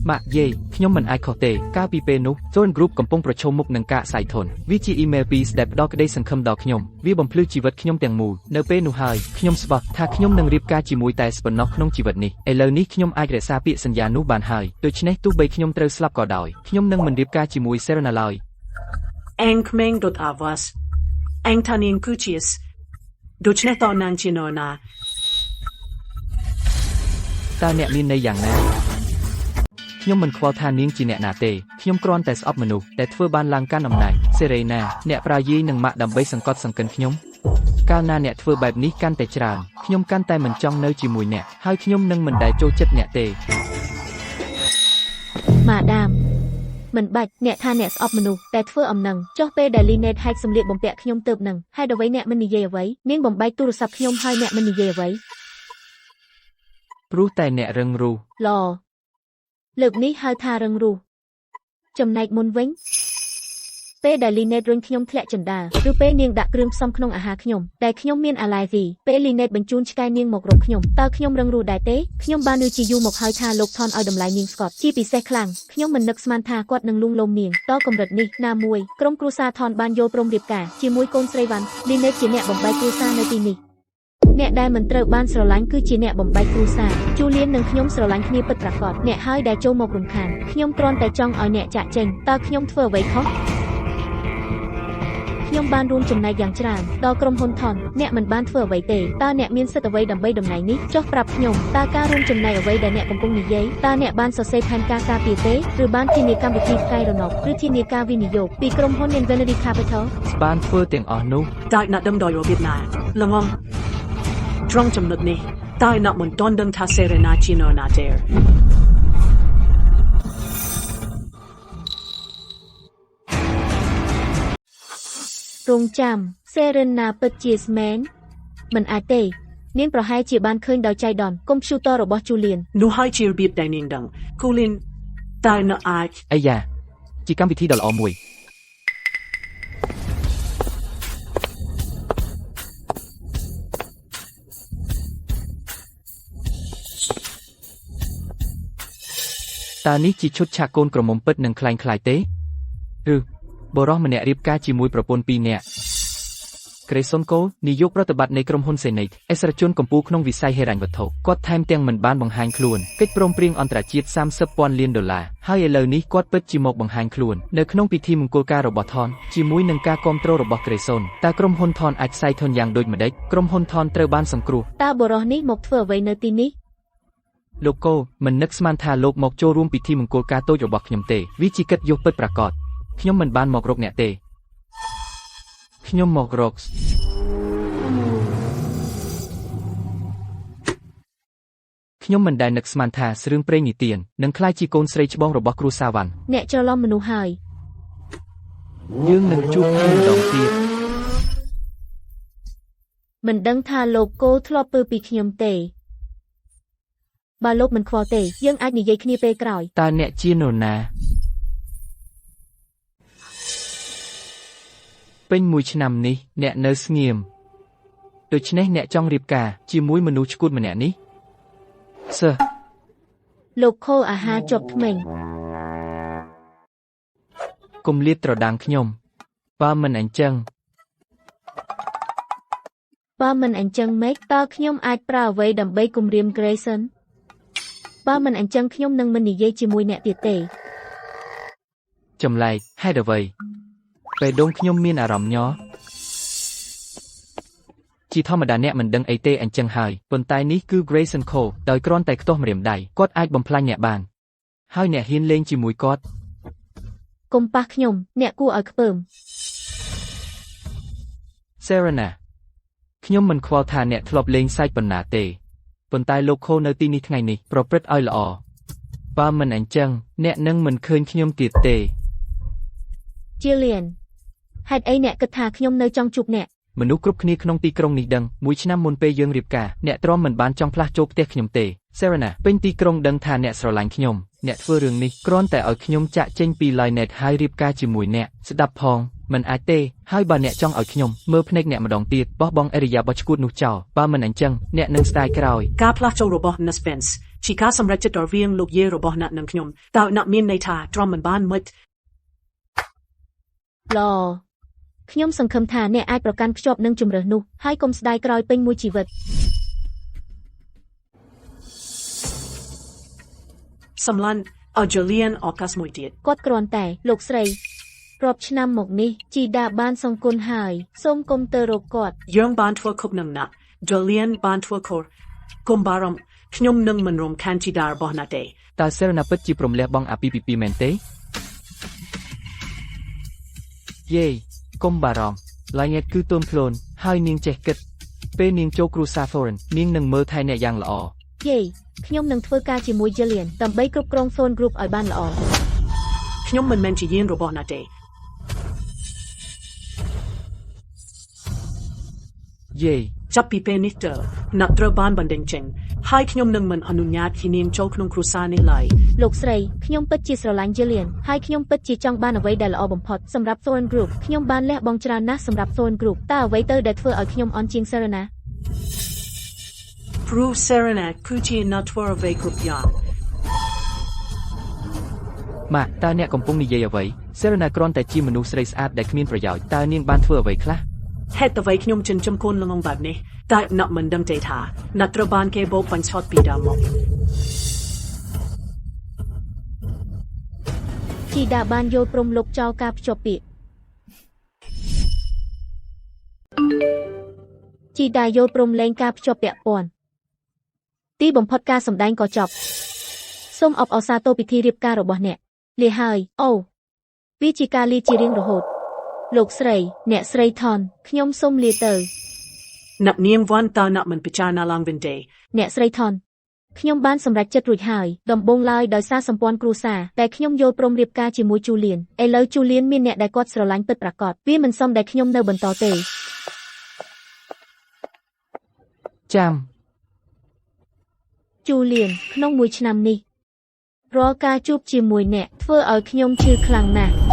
ម៉ាក់យេខ្ញុំមិនអាចខុសទេកាលពីពេលនោះ Thorn Group កំពុងប្រឈមមុខនឹងការសាយធនវាជាអ៊ីមែលពីរដែលផ្ដល់ក្តីសង្ឃឹមដល់ខ្ញុំវាបំភ្លឺជីវិតខ្ញុំទាំងមូលនៅពេលនោះហើយខ្ញុំស្បោះថាខ្ញុំនឹងរៀបការជាមួយតែស្ប៉ុណ្ណោះក្នុងជីវិតនេះឥឡូវនេះខ្ញុំអាចរក្សាពាក្យសន្យានោះបានហើយដូច្នេះទោះបីខ្ញុំត្រូវស្លាប់ក៏ដោយខ្ញុំនឹងមិនរៀបការជាមួយ Serena ឡើយ Ang kmeng dot avas. Ang tanin kuchis. Dochne to nang chinona. តើអ្នកមានន័យយ៉ាងណាខ្ញុំមិនខ្វល់ថានាងជាអ្នកណាទេខ្ញុំគ្រាន់តែស្អប់មនុស្សដែលធ្វើបានឡើងកាន់អំណាច Serena អ្នកប្រាយាយនឹងម៉ាក់ដើម្បីសង្កត់សង្កិនខ្ញុំកាលណាអ្នកធ្វើបែបនេះកាន់តែច្រើនខ្ញុំកាន់តែមិនចង់នៅជាមួយអ្នកហើយខ្ញុំនឹងមិនដែលចូលចិត្តអ្នកទេ ម៉ាដាមមិនបាច់អ្នកថាអ្នកស្អប់មនុស្សតែធ្វើអំណឹងចុះពេលដែល Linet ហែកសម្លៀកបំពាក់ខ្ញុំទៅនឹងហេតុអ្វីអ្នកមិននិយាយអ្វីនាងបំបែកទូរស័ព្ទខ្ញុំហើយអ្នកមិននិយាយអ្វី ព្រោះតែអ្នករឹងរូស ឡលើកនេះហៅថារឹងរូសចំណែកមុនវិញពេលដែល Linet រុញខ្ញុំធ្លាក់ចណ្ដាលឬពេលនាងដាក់គ្រឿងផ្សំក្នុងអាហារខ្ញុំតែខ្ញុំមាន allergy ពេល Linet បញ្ជូនឆ្កែនាងមករកខ្ញុំតើខ្ញុំរឹងរូសដែរទេខ្ញុំបាននៅជាយូរមកហើយថាលោក Thorn ឲ្យតម្លៃនាងស្កតជាពិសេសខ្លាំងខ្ញុំមិននឹកស្មានថាគាត់នឹងលួងលោមនាងតកម្រិតនេះណាមួយក្រុមគ្រួសារ Thorn បានយល់ព្រមរៀបការជាមួយកូនស្រីវ៉ាន់ Linet ជាអ្នកបំបែកគ្រួសារនៅទីនេះអ្នកដែលមិនត្រូវបានស្រឡាញ់គឺជាអ្នកបំបែកគ្រួសារ Julian និងខ្ញុំស្រឡាញ់គ្នាពិតប្រាកដអ្នកហើយដែលចូលមករំខានខ្ញុំគ្រាន់តែចង់ឲ្យអ្នកចាក់ចេញតើខ្ញុំធ្វើអ្វីខុស ខ្ញុំបានរួមចំណែកយ៉ាងច្រើនដល់ក្រុមហ៊ុន Thorn អ្នកមិនបានធ្វើអ្វីទេតើអ្នកមានសិទ្ធិអ្វីដើម្បីតំណែងនេះចុះប្រាប់ខ្ញុំតើការរួមចំណែកអ្វីដែលអ្នកកំពុងនិយាយតើអ្នកបានសរសេរផែនការការពារទេឬបានធានាកម្មវិធីផ្កាយរណបឬធានាការវិនិយោគពីក្រុមហ៊ុន Infinity Capital បានធ្វើទាំងអស់នោះ Dai not dum doi robit na. Lamong. Drunk jam nut ni. Dai not mun don dum ta Serena chinona dare. រងចាំ Serena ពិតជាស្មែនមិនអាចទេនាងប្រហែលជាបានឃើញដោយចៃដន្យកុំព្យូទ័ររបស់ Julian Nu hai chir bip dai ning dang. Kulin. Dai not ai. អាយ៉ាជាកម្មវិធីដ៏ល្អមួយតើនេះជាឈុតឆាកកូនក្រមុំពិតនឹងคล้ายៗទេឬបរិះម្នាក់រៀបការជាមួយប្រពន្ធពីរនាក់ Grayson Cole នាយកប្រតិបត្តិនៃក្រុមហ៊ុន Senate អិសរាជជនកម្ពុជាក្នុងវិស័យហិរញ្ញវត្ថុគាត់ថែមទាំងមិនបានបង្ហាញខ្លួនកិច្ចព្រមព្រៀងអន្តរជាតិ $30,000 លានហើយឥឡូវនេះគាត់ពិតជាមកបង្ហាញខ្លួននៅក្នុងពិធីមង្គលការរបស់ Thorn ជាមួយនឹងការគាំទ្ររបស់ Grayson តើក្រុមហ៊ុន Thorn អាចផ្សាយធនយ៉ាងដូចម្តេចក្រុមហ៊ុន Thorn ត្រូវបានសង្គ្រោះ តើបរិះនេះមកធ្វើអ្វីនៅទីនេះ លោកកូមិននឹកស្មានថាលោកមកចូលរួមពិធីមង្គលការតូចរបស់ខ្ញុំទេវាជាកិត្តិយសពិតប្រាកដខ្ញុំមិនបានមករកអ្នកទេខ្ញុំមករក ខ្ញុំមិនដែលនឹកស្មានថារឿងព្រេងនិទាននឹងក្លាយជាកូនស្រីច្បងរបស់គ្រូសាវ៉ាន់ អ្នកច្រឡំមនុស្សហើយ យើងនឹងជួបគ្នាម្ដងទៀត មិនដឹងថាលោកគោធ្លាប់ពើពីខ្ញុំទេបើលោកមិនខ្វល់ទេយើងអាចនិយាយគ្នាពេលក្រោយ តើអ្នកជានរណាពេញមួយឆ្នាំនេះអ្នកនៅស្ងៀមដូច្នេះអ្នកចង់រៀបការជាមួយមនុស្សឈួតម្នាក់នេះសើ លោកខូអាហារជាប់ធ្មេញ កុំលាតត្រដាងខ្ញុំបើមិនអញ្ចឹង បើមិនអញ្ចឹងម៉េចតើខ្ញុំអាចប្រើអ្វីដើម្បីគំរាម Grayson បើមិនអញ្ចឹងខ្ញុំនឹងមិននិយាយជាមួយអ្នកទៀតទេ ចម្លែកហេតុអ្វីពេលដងខ្ញុំមានអារម្មណ៍ញ័រជាធម្មតាអ្នកមិនដឹងអីទេអញ្ចឹងហើយប៉ុន្តែនេះគឺ Grayson Cole ដោយគ្រាន់តែខ្ទាស់ម្រាមដៃគាត់អាចបំផ្លាញអ្នកបានហើយអ្នកហ៊ានលេងជាមួយគាត់ កុំប៉ះខ្ញុំអ្នកគួរឲ្យខ្ពើម Serena ខ្ញុំមិនខ្វល់ថាអ្នកធ្លាប់លេងសើចប៉ុណ្ណាទេប៉ុន្តែលោកខូនៅទីនេះថ្ងៃនេះប្រព្រឹត្តឲ្យល្អបើមិនអញ្ចឹងអ្នកនឹងមិនឃើញខ្ញុំទៀតទេ Jillian ហេតុអីអ្នកគិតថាខ្ញុំនៅចង់ជួបអ្នក មនុស្សគ្រប់គ្នាក្នុងទីក្រុងនេះដឹងមួយឆ្នាំមុនពេលយើងរៀបការអ្នកទ្រាំមិនបានចង់ផ្លាស់ចូលផ្ទះខ្ញុំទេ Serena ពេញទីក្រុងដឹងថាអ្នកស្រឡាញ់ខ្ញុំអ្នកធ្វើរឿងនេះគ្រាន់តែឲ្យខ្ញុំចាក់ចេញពី Linet ហើយរៀបការជាមួយអ្នកស្ដាប់ផងមិនអាចទេហើយបើអ្នកចង់ឲ្យខ្ញុំមើលភ្នែកអ្នកម្ដងទៀតបោះបង់អរិយាប័ត្រឈួតនោះចោលបើមិនអញ្ចឹងអ្នកនឹងស្ដាយក្រោយ ការផ្លាស់ចូលរបស់ Miss Vance ជាការសម្រេចចិត្តរវាងលោកយាយរបស់អ្នកនិងខ្ញុំតើអ្នកមានន័យថាទ្រាំមិនបានមិន ល្អខ្ញុំសង្ឃឹមថាអ្នកអាចប្រកាន់ខ្ជាប់នឹងជំរើសនោះហើយកុំស្ដាយក្រោយពេញមួយជីវិត សម្លាញ់ឲ្យ Jillian ឱកាសមួយទៀត គាត់គ្រាន់តែលោកស្រីរាប់ឆ្នាំមកនេះជីដាបានសង្គុណហើយសូមកុំទៅរកគាត់ យើងបានធ្វើខុសនឹងអ្នក Jillian បានធ្វើខុសកុំបារម្ភខ្ញុំនឹងមិនរំខានជីតារបស់អ្នកទេ តើ Serena ពិតជាព្រមលះបង់អាពាហ៍ពិពាហ៍មែនទេយេកុំបារម្ភ Linet គឺទន់ភ្លន់ហើយនាងចេះគិតពេលនាងចូលគ្រួសារ Foreign នាងនឹងមើលថែអ្នកយ៉ាងល្អ យេខ្ញុំនឹងធ្វើការជាមួយ Jillian ដើម្បីគ្រប់គ្រង Phone Group ឲ្យបានល្អ ខ្ញុំមិនមែនជាយានរបស់អ្នកទេ យេ ចាប់ពីពេលនេះទៅអ្នកត្រូវបានបណ្ដេញចេញហើយខ្ញុំនឹងមិនអនុញ្ញាតឲ្យនាងចូលក្នុងគ្រួសារនេះឡើយ លោកស្រីខ្ញុំពិតជាស្រឡាញ់ Jillian ហើយខ្ញុំពិតជាចង់បានអ្វីដែលល្អបំផុតសម្រាប់ Phone Group ខ្ញុំបានលះបង់ច្រើនណាស់សម្រាប់ Phone Group តើអ្វីទៅដែលធ្វើឲ្យខ្ញុំអន់ជាង Serena ព្រោះ Serena គឺជាអ្នកធ្វើអ្វីគ្រប់យ៉ាង ម៉ាក់តើអ្នកកំពុងនិយាយអ្វី Serena គ្រាន់តែជាមនុស្សស្រីស្អាតដែលគ្មានប្រយោជន៍តើនាងបានធ្វើអ្វីខ្លះ ហេតុអ្វីខ្ញុំចិញ្ចឹមកូនល្ងងបែបនេះតែអ្នកមិនដឹងទេថាអ្នកត្រូវបានគេបោកបញ្ឆោតពីដើមមក ជីដាបានយល់ព្រមលោកចោលការភ្ជាប់ពាក្យជីដាយល់ព្រមលែងការភ្ជាប់ពាក់ព័ន្ធទីបំផុតការសម្ដែងក៏ចប់សូមអបអរសាទរពិធីរៀបការរបស់អ្នកលាហើយអូវាជាការលាជារៀងរហូតលោកស្រីអ្នកស្រីថនខ្ញុំសូមលាទៅ អ្នកនាងវ៉ាន់តើអ្នកមិនពិចារណាឡើងវិញទេ អ្នកស្រីថនខ្ញុំបានសម្រេចចិត្តរួចហើយដំបូងឡើយដោយសារសម្ព័ន្ធគ្រួសារតែខ្ញុំយល់ព្រមរៀបការជាមួយជូលៀនឥឡូវជូលៀនមានអ្នកដែលគាត់ស្រឡាញ់ពិតប្រាកដវាមិនសមដែលខ្ញុំនៅបន្តទេ ចាំ ជូលៀនក្នុងមួយឆ្នាំនេះរាល់ការជួបជាមួយអ្នកធ្វើឲ្យខ្ញុំឈឺខ្លាំងណាស់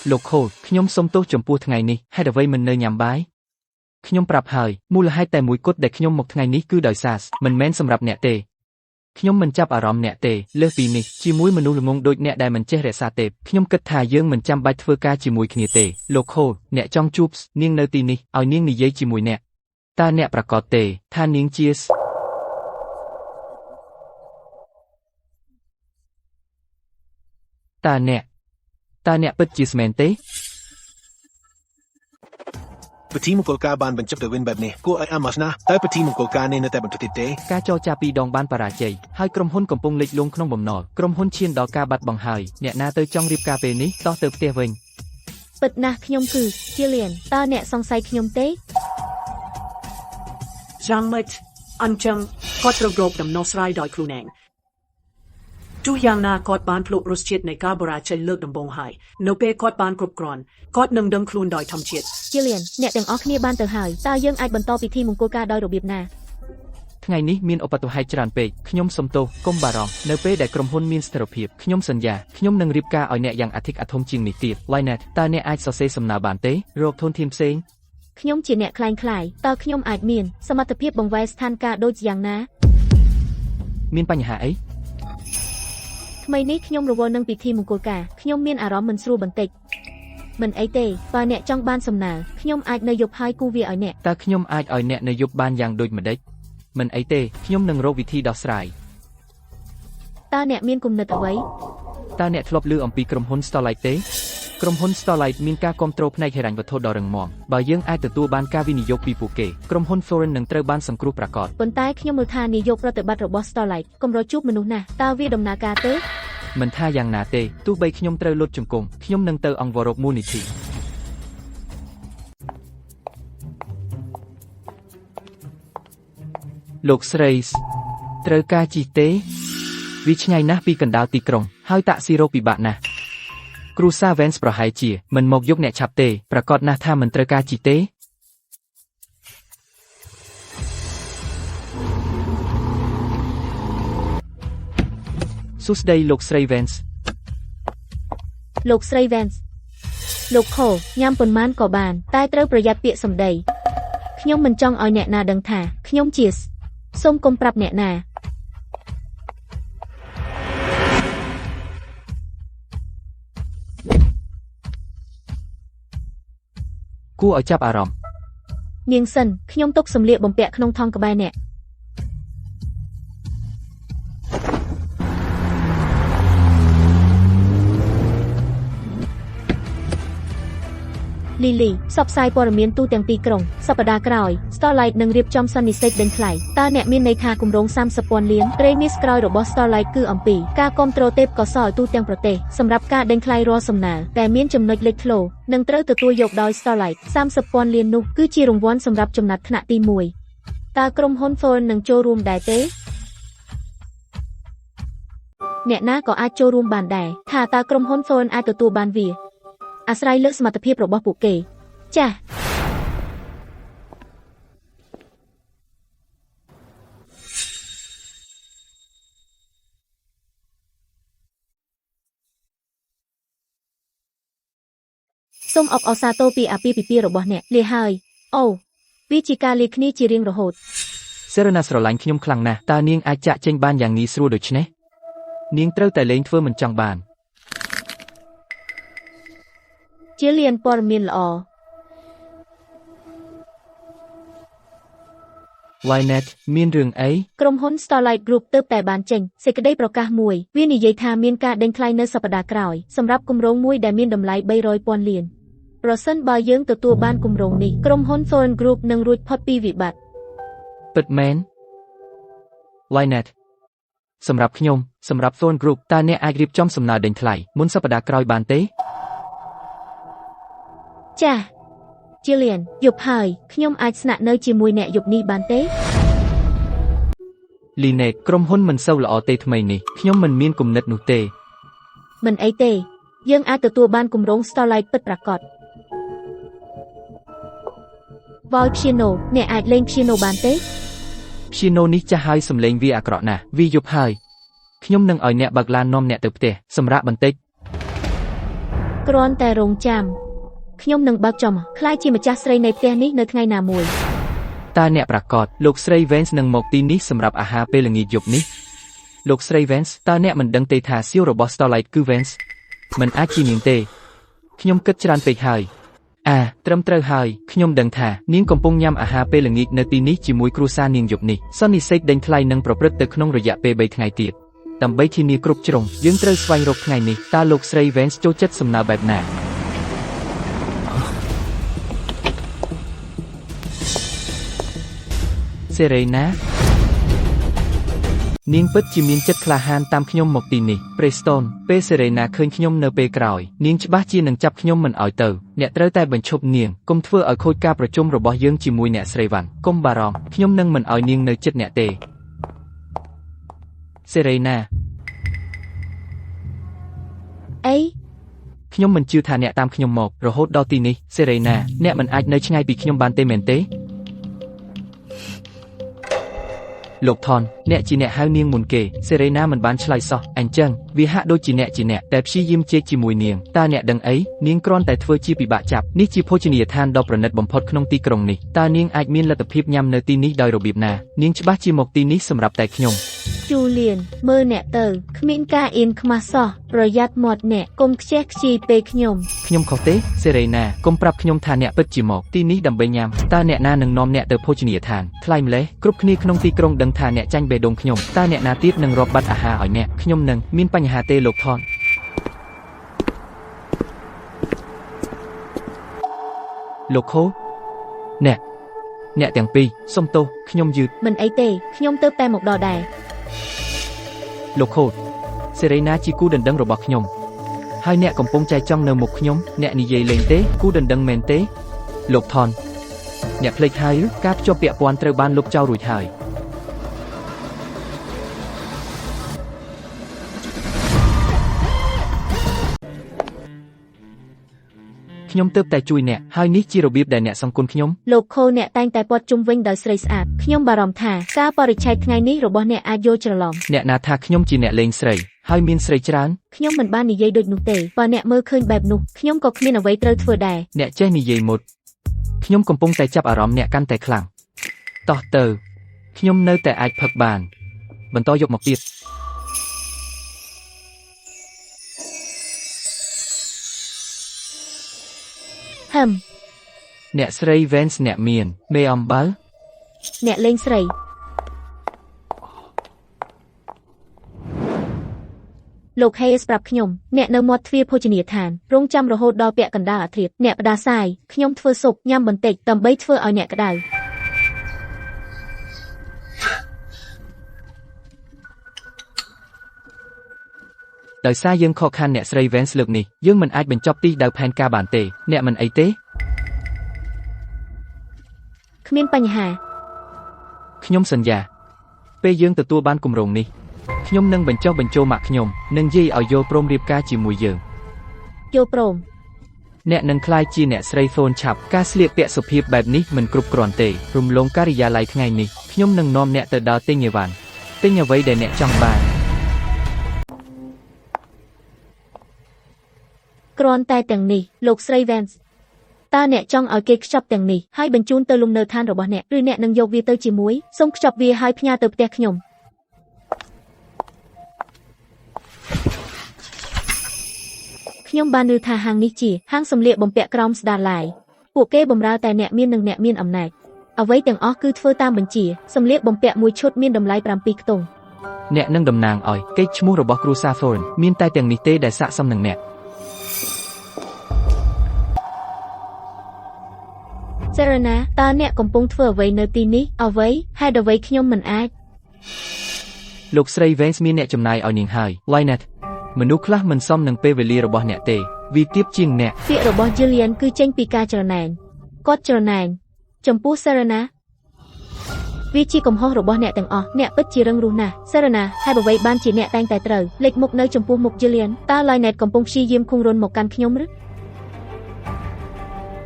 លោកខូលខ្ញុំសុំទោសចំពោះថ្ងៃនេះហេតុអ្វីមិននៅញ៉ាំបាយខ្ញុំប្រាប់ហើយមូលហេតុតែមួយគត់ដែលខ្ញុំមកថ្ងៃនេះគឺដោយសារមិនមែនសម្រាប់អ្នកទេខ្ញុំមិនចាប់អារម្មណ៍អ្នកទេលើសពីនេះជាមួយមនុស្សល្ងងដូចអ្នកដែលមិនចេះរក្សាទេពខ្ញុំគិតថាយើងមិនចាំបាច់ធ្វើការជាមួយគ្នាទេលោកខូលអ្នកចង់ជួបនាងនៅទីនេះឲ្យនាងនិយាយជាមួយអ្នកតើអ្នកប្រកាសទេថានាងជាតើអ្នកពិតជាស្មែនទេ ពិធីមង្គលការបានបញ្ចប់ទៅវិញបែបនេះគួរឲ្យអាម៉ាស់ណាស់តែពិធីមង្គលការនេះនៅតែបន្តទៀតទេ ការចរចាពីរដងបានបរាជ័យហើយក្រុមហ៊ុនកំពុងលិចលង់ក្នុងបំណុលក្រុមហ៊ុនឈានដល់ការបាត់បង់ហើយអ្នកណាទៅចង់រៀបការពេលនេះតោះទៅផ្ទះវិញ ពិតណាស់ខ្ញុំគឺ Jillian តើអ្នកសង្ស័យខ្ញុំទេ យ៉ាងម៉េចអញ្ចឹងគាត់ត្រូវរកដំណោះស្រាយដោយខ្លួនឯងទោះយ៉ាងណាគាត់បានភ្លក់រសជាតិនៃការបរាជ័យលើកដំបូងហើយនៅពេលគាត់បានគ្រប់គ្រាន់គាត់នឹងដឹងខ្លួនដោយធម្មជាតិ Jillian អ្នកទាំងអស់គ្នាបានទៅហើយតើយើងអាចបន្តពិធីមង្គលការដោយរបៀបណា ថ្ងៃនេះមានឧបទ្ទវហេតុច្រើនពេកខ្ញុំសុំទោសកុំបារម្ភនៅពេលដែលក្រុមហ៊ុនមានស្ថិរភាពខ្ញុំសន្យាខ្ញុំនឹងរៀបការឲ្យអ្នកយ៉ាងអធិកអធមជាងនេះទៀត Lynette តើអ្នកអាចសរសេរសំណើបានទេរកធនធានផ្សេង ខ្ញុំជាអ្នកខ្លាយតើខ្ញុំអាចមានសមត្ថភាពបង្វែរស្ថានភាពដូចយ៉ាងណា មានបញ្ហាអី ថ្មីនេះខ្ញុំរវល់នឹងពិធីមង្គលការខ្ញុំមានអារម្មណ៍មិនស្រួលបន្តិចមិនអីទេបើអ្នកចង់បានសំណើខ្ញុំអាចនៅយប់ហើយគូវាឲ្យអ្នក តើខ្ញុំអាចឲ្យអ្នកនៅយប់បានយ៉ាងដូចម្ដេចមិនអីទេខ្ញុំនឹងរកវិធីដោះស្រាយ តើអ្នកមានគំនិតអ្វី តើអ្នកធ្លាប់ឮអំពីក្រុមហ៊ុន Starlight ទេក្រុមហ៊ុន Starlight មានការគាំទ្រផ្នែកហិរញ្ញវត្ថុដ៏រឹងមាំបើយើងអាចទទួលបានការវិនិយោគពីពួកគេក្រុមហ៊ុន Foreign នឹងត្រូវបានសង្គ្រោះប្រាកដ ប៉ុន្តែខ្ញុំមើលថានាយកប្រតិបត្តិរបស់ Starlight កម្រជួបមនុស្សណាស់តើវាដំណើរការទេ មិនថាយ៉ាងណាទេទោះបីខ្ញុំត្រូវលុតជង្គង់ខ្ញុំនឹងទៅអង្គវរកមូលនិធិលោកស្រីត្រូវការជិះទេវាឆ្ងាយណាស់ពីកណ្ដាលទីក្រុងហើយតាក់ស៊ីរ៉ូពិបាកណាស់គ្រូសា Vance ប្រហែលជាមិនមកយកអ្នកឆាប់ទេប្រកាសណាស់ថាមិនត្រូវការជិះទេសួស្ដីលោកស្រី Vance លោកស្រី Vance លោក Cole ញ៉ាំប៉ុន្មានក៏បានតែត្រូវប្រយ័ត្នពាក្យសម្ដីខ្ញុំមិនចង់ឲ្យអ្នកណាដឹងថាខ្ញុំជាសូមកុំប្រាប់អ្នកណាគួរឲ្យចាប់អារម្មណ៍ នាងសិនខ្ញុំទុកសម្លៀកបំពាក់ក្នុងថង់ក្បែរអ្នកលីលីផ្សព្វផ្សាយព័ត៌មានទូទាំងទីក្រុងសប្តាហ៍ក្រោយ Starlight នឹងរៀបចំសន្និសីទដេញថ្លៃតើអ្នកមានន័យថាគម្រោង 30,000 លាន Premise ក្រោយរបស់ Starlight គឺអំពីការគាំទ្រទេពកោសល្យទូទាំងប្រទេសសម្រាប់ការដេញថ្លៃរាល់សំណើតែមានចំណុចលេចធ្លោនឹងត្រូវទទួលយកដោយ Starlight 30,000 លាននោះគឺជារង្វាន់សម្រាប់ចំណាត់ថ្នាក់ទី1តើក្រុមហ៊ុន Foreign នឹងចូលរួមដែរទេអ្នកណាក៏អាចចូលរួមបានដែរថាតើក្រុមហ៊ុន Foreign អាចទទួលបានវាអាស្រ័យលើសមត្ថភាពរបស់ពួកគេចា៎សូមអបអរសាទរពីអាពាហ៍ពិពាហ៍របស់អ្នកលាហើយអូវាជាការលាគ្នាជារៀងរហូត Serena ស្រឡាញ់ខ្ញុំខ្លាំងណាស់តើនាងអាចចាក់ចេញបានយ៉ាងងាយស្រួលដូច្នេះនាងត្រូវតែលែងធ្វើមិនចង់បាន Jillian ព័ត៌មានល្អ Lynette មានរឿងអី ក្រុមហ៊ុន Starlight Group ទើបតែបានចេញសេចក្តីប្រកាសមួយវានិយាយថាមានការដេញថ្លៃនៅសប្តាហ៍ក្រោយសម្រាប់គម្រោងមួយដែលមានតម្លៃ 300,000 លានប្រសិនបើយើងទទួលបានគម្រោងនេះក្រុមហ៊ុន Foreign Group នឹងរួចផុតពីវិបត្តិ ពិតមែន Lynette សម្រាប់ខ្ញុំសម្រាប់ Foreign Group តើអ្នកអាចរៀបចំសំណើដេញថ្លៃមុនសប្តាហ៍ក្រោយបានទេ ចា៎ Jillian យប់ហើយខ្ញុំអាចស្នាក់នៅជាមួយអ្នកយប់នេះបានទេ Lynette ក្រុមហ៊ុនមិនសូវល្អទេថ្មីនេះខ្ញុំមិនមានគំនិតនោះទេ មិនអីទេយើងអាចទទួលបានគម្រោង Starlight ពិតប្រាកដ Vol Piano អ្នកអាចលេង Piano បានទេ Piano នេះចាស់ហើយសំឡេងវាអាក្រក់ណាស់វាយប់ហើយខ្ញុំនឹងឲ្យអ្នកបើកឡាននាំអ្នកទៅផ្ទះសម្រាប់បន្តិច គ្រាន់តែរងចាំខ្ញុំនឹងបើកចំខ្លាយជាម្ចាស់ស្រីនៃផ្ទះនេះនៅថ្ងៃណាមួយ តើអ្នកប្រកាសលោកស្រី Vance នឹងមកទីនេះសម្រាប់អាហារពេលល្ងាចយប់នេះលោកស្រី Vance តើអ្នកមិនដឹងទេថាសៀវរបស់ Starlight គឺ Vance មិនអាចជានាងទេខ្ញុំគិតច្រើនពេកហើយត្រឹមត្រូវហើយខ្ញុំដឹងថានាងកំពុងញ៉ាំអាហារពេលល្ងាចនៅទីនេះជាមួយគ្រួសារនាងយប់នេះសន្និសីទដេញថ្លៃនឹងប្រព្រឹត្តទៅក្នុងរយៈពេល3ថ្ងៃទៀតដើម្បីធានាគ្រប់ជ្រុងយើងត្រូវស្វែងរកថ្ងៃនេះតើលោកស្រី Vance ចូលចិត្តសំណើបែបណា Serena នាងពិតជាមានចិត្តក្លាហានតាមខ្ញុំមកទីនេះ Preston ពេល Serena ឃើញខ្ញុំនៅពេលក្រោយនាងច្បាស់ជានឹងចាប់ខ្ញុំមិនឲ្យទៅអ្នកត្រូវតែបញ្ឈប់នាងកុំធ្វើឲ្យខូចការប្រជុំរបស់យើងជាមួយអ្នកស្រីវ៉ាន់កុំបារម្ភខ្ញុំនឹងមិនឲ្យនាងនៅជិតអ្នកទេ Serena អី ខ្ញុំមិនជឿថាអ្នកតាមខ្ញុំមករហូតដល់ទីនេះ Serena អ្នកមិនអាចនៅឆ្ងាយពីខ្ញុំបានទេមែនទេលោកថនអ្នកជាអ្នកហៅនាងមុនគេ Serena មិនបានឆ្លើយសោះអញ្ចឹងវាហាក់ដូចជាអ្នកតែព្យាយាមជែកជាមួយនាងតើអ្នកដឹងអីនាងគ្រាន់តែធ្វើជាពិបាកចាប់នេះជាភោជនីយដ្ឋានដ៏ប្រណិតបំផុតក្នុងទីក្រុងនេះតើនាងអាចមានលទ្ធភាពញ៉ាំនៅទីនេះដោយរបៀបណានាងច្បាស់ជាមកទីនេះសម្រាប់តែខ្ញុំ Julian មើលអ្នកទៅគ្មានការអៀនខ្មាស់សោះប្រយ័ត្នមាត់អ្នកកុំខ្ជះខ្ជាយពេកខ្ញុំខុសទេ Serena កុំប្រាប់ខ្ញុំថាអ្នកពិតជាមកទីនេះដើម្បីញ៉ាំតើអ្នកណានឹងនាំអ្នកទៅភោជនីយដ្ឋានថ្លៃម្លេះគ្រប់គ្នាក្នុងទីក្រុងដឹងថាអ្នកចាញ់បេះដូងខ្ញុំតើអ្នកណាទៀតនឹងរាប់បាត់អាហារឲ្យអ្នកខ្ញុំនឹងមានបញ្ហាទេលោកថនលោកខូអ្នកទាំងពីរសុំទោសខ្ញុំយឺតមិនអីទេខ្ញុំទៅតែមកដល់ដែរលោកខូ Serena ជាគូដណ្ដឹងរបស់ខ្ញុំហើយអ្នកកំពុងចែកចង់នៅមុខខ្ញុំអ្នកនិយាយលេងទេគូដណ្ដឹងមែនទេលោកថនអ្នកភ្លេចហើយឬការភ្ជាប់ពាក់ព័ន្ធត្រូវបានលុបចោលរួចហើយខ្ញុំទើបតែជួយអ្នកហើយនេះជារបៀបដែលអ្នកសង្កត់ខ្ញុំលោកខូអ្នកតែងតែពាត់ជុំវិញដោយស្រីស្អាតខ្ញុំបារម្ភថាការបរិច្ឆេទថ្ងៃនេះរបស់អ្នកអាចយល់ច្រឡំអ្នកណាថាខ្ញុំជាអ្នកលេងស្រីហើយមានស្រីច្រើនខ្ញុំមិនបាននិយាយដូចនោះទេបើអ្នកមើលឃើញបែបនោះខ្ញុំក៏គ្មានអ្វីត្រូវធ្វើដែរអ្នកចេះនិយាយមុតខ្ញុំកំពុងតែចាប់អារម្មណ៍អ្នកកាន់តែខ្លាំងតោះទៅខ្ញុំនៅតែអាចផឹកបានបន្តយកមកទៀតអ្នកស្រី Vance អ្នកមានមេអំបិលអ្នកលេងស្រីលោក Hayes ប្រាប់ខ្ញុំអ្នកនៅមាត់ទ្វារភោជនីយដ្ឋានរងចាំរហូតដល់ពាក់កណ្ដាលអាធ្រាត្រអ្នកផ្ដាសាយខ្ញុំធ្វើស៊ុបញ៉ាំបន្តិចដើម្បីធ្វើឲ្យអ្នកក្តៅដោយសារយើងខកខានអ្នកស្រី Vance លើកនេះយើងមិនអាចបញ្ចប់ទីដៅផែនការបានទេអ្នកមិនអីទេគ្មានបញ្ហាខ្ញុំសន្យាពេលយើងទទួលបានគម្រោងនេះខ្ញុំនឹងបញ្ចុះបញ្ចូលម៉ាក់ខ្ញុំនិងយាយឲ្យយល់ព្រមរៀបការជាមួយយើងយល់ព្រមអ្នកនឹងក្លាយជាអ្នកស្រីហ្វូនឆាប់ការស្លៀកពាក់សុភាពបែបនេះមិនគ្រប់គ្រាន់ទេរំលងការិយាល័យថ្ងៃនេះខ្ញុំនឹងនាំអ្នកទៅដល់ទិញអីវ៉ាន់ទិញអ្វីដែលអ្នកចង់បានគ្រាន់តែទាំងនេះលោកស្រី Vance តើអ្នកចង់ឲ្យគេខ្ចប់ទាំងនេះហើយបញ្ជូនទៅលំនៅឋានរបស់អ្នកឬអ្នកនឹងយកវាទៅជាមួយសូមខ្ចប់វាហើយផ្ញើទៅផ្ទះខ្ញុំខ្ញុំបានឮថាហាងនេះជាហាងសម្លៀកបំពាក់ក្រោមស្ដារឡាយពួកគេបម្រើតែអ្នកមាននិងអ្នកមានអំណាចអ្វីទាំងអស់គឺធ្វើតាមបញ្ជាសម្លៀកបំពាក់មួយឈុតមានតម្លៃ7ខ្ទង់អ្នកនឹងតំណាងឲ្យកេរ្តិ៍ឈ្មោះរបស់គ្រួសារ Thorne មានតែទាំងនេះទេដែលស័ក្តិសមនឹងអ្នកSerena តើអ្នកកំពុងធ្វើអ្វីនៅទីនេះអ្វីហេតុអ្វីខ្ញុំមិនអាចលោកស្រី Vance មានអ្នកចំណាយឲ្យនាងហើយ Lynette មនុស្សខ្លះមិនសមនឹងពេលវេលារបស់អ្នកទេវាទាបជាងអ្នកពាក្យរបស់ Julian គឺចេញពីការច្រណែនគាត់ច្រណែនចំពោះ Serena វាជាកំហុសរបស់អ្នកទាំងអស់អ្នកពិតជារឹងរូសណាស់ Serena ហេតុអ្វីបានជាអ្នកតែងតែត្រូវលេចមុខនៅចំពោះមុខ Julian តើ Lynette កំពុងព្យាយាមឃុំរុនមកកាន់ខ្ញុំឬ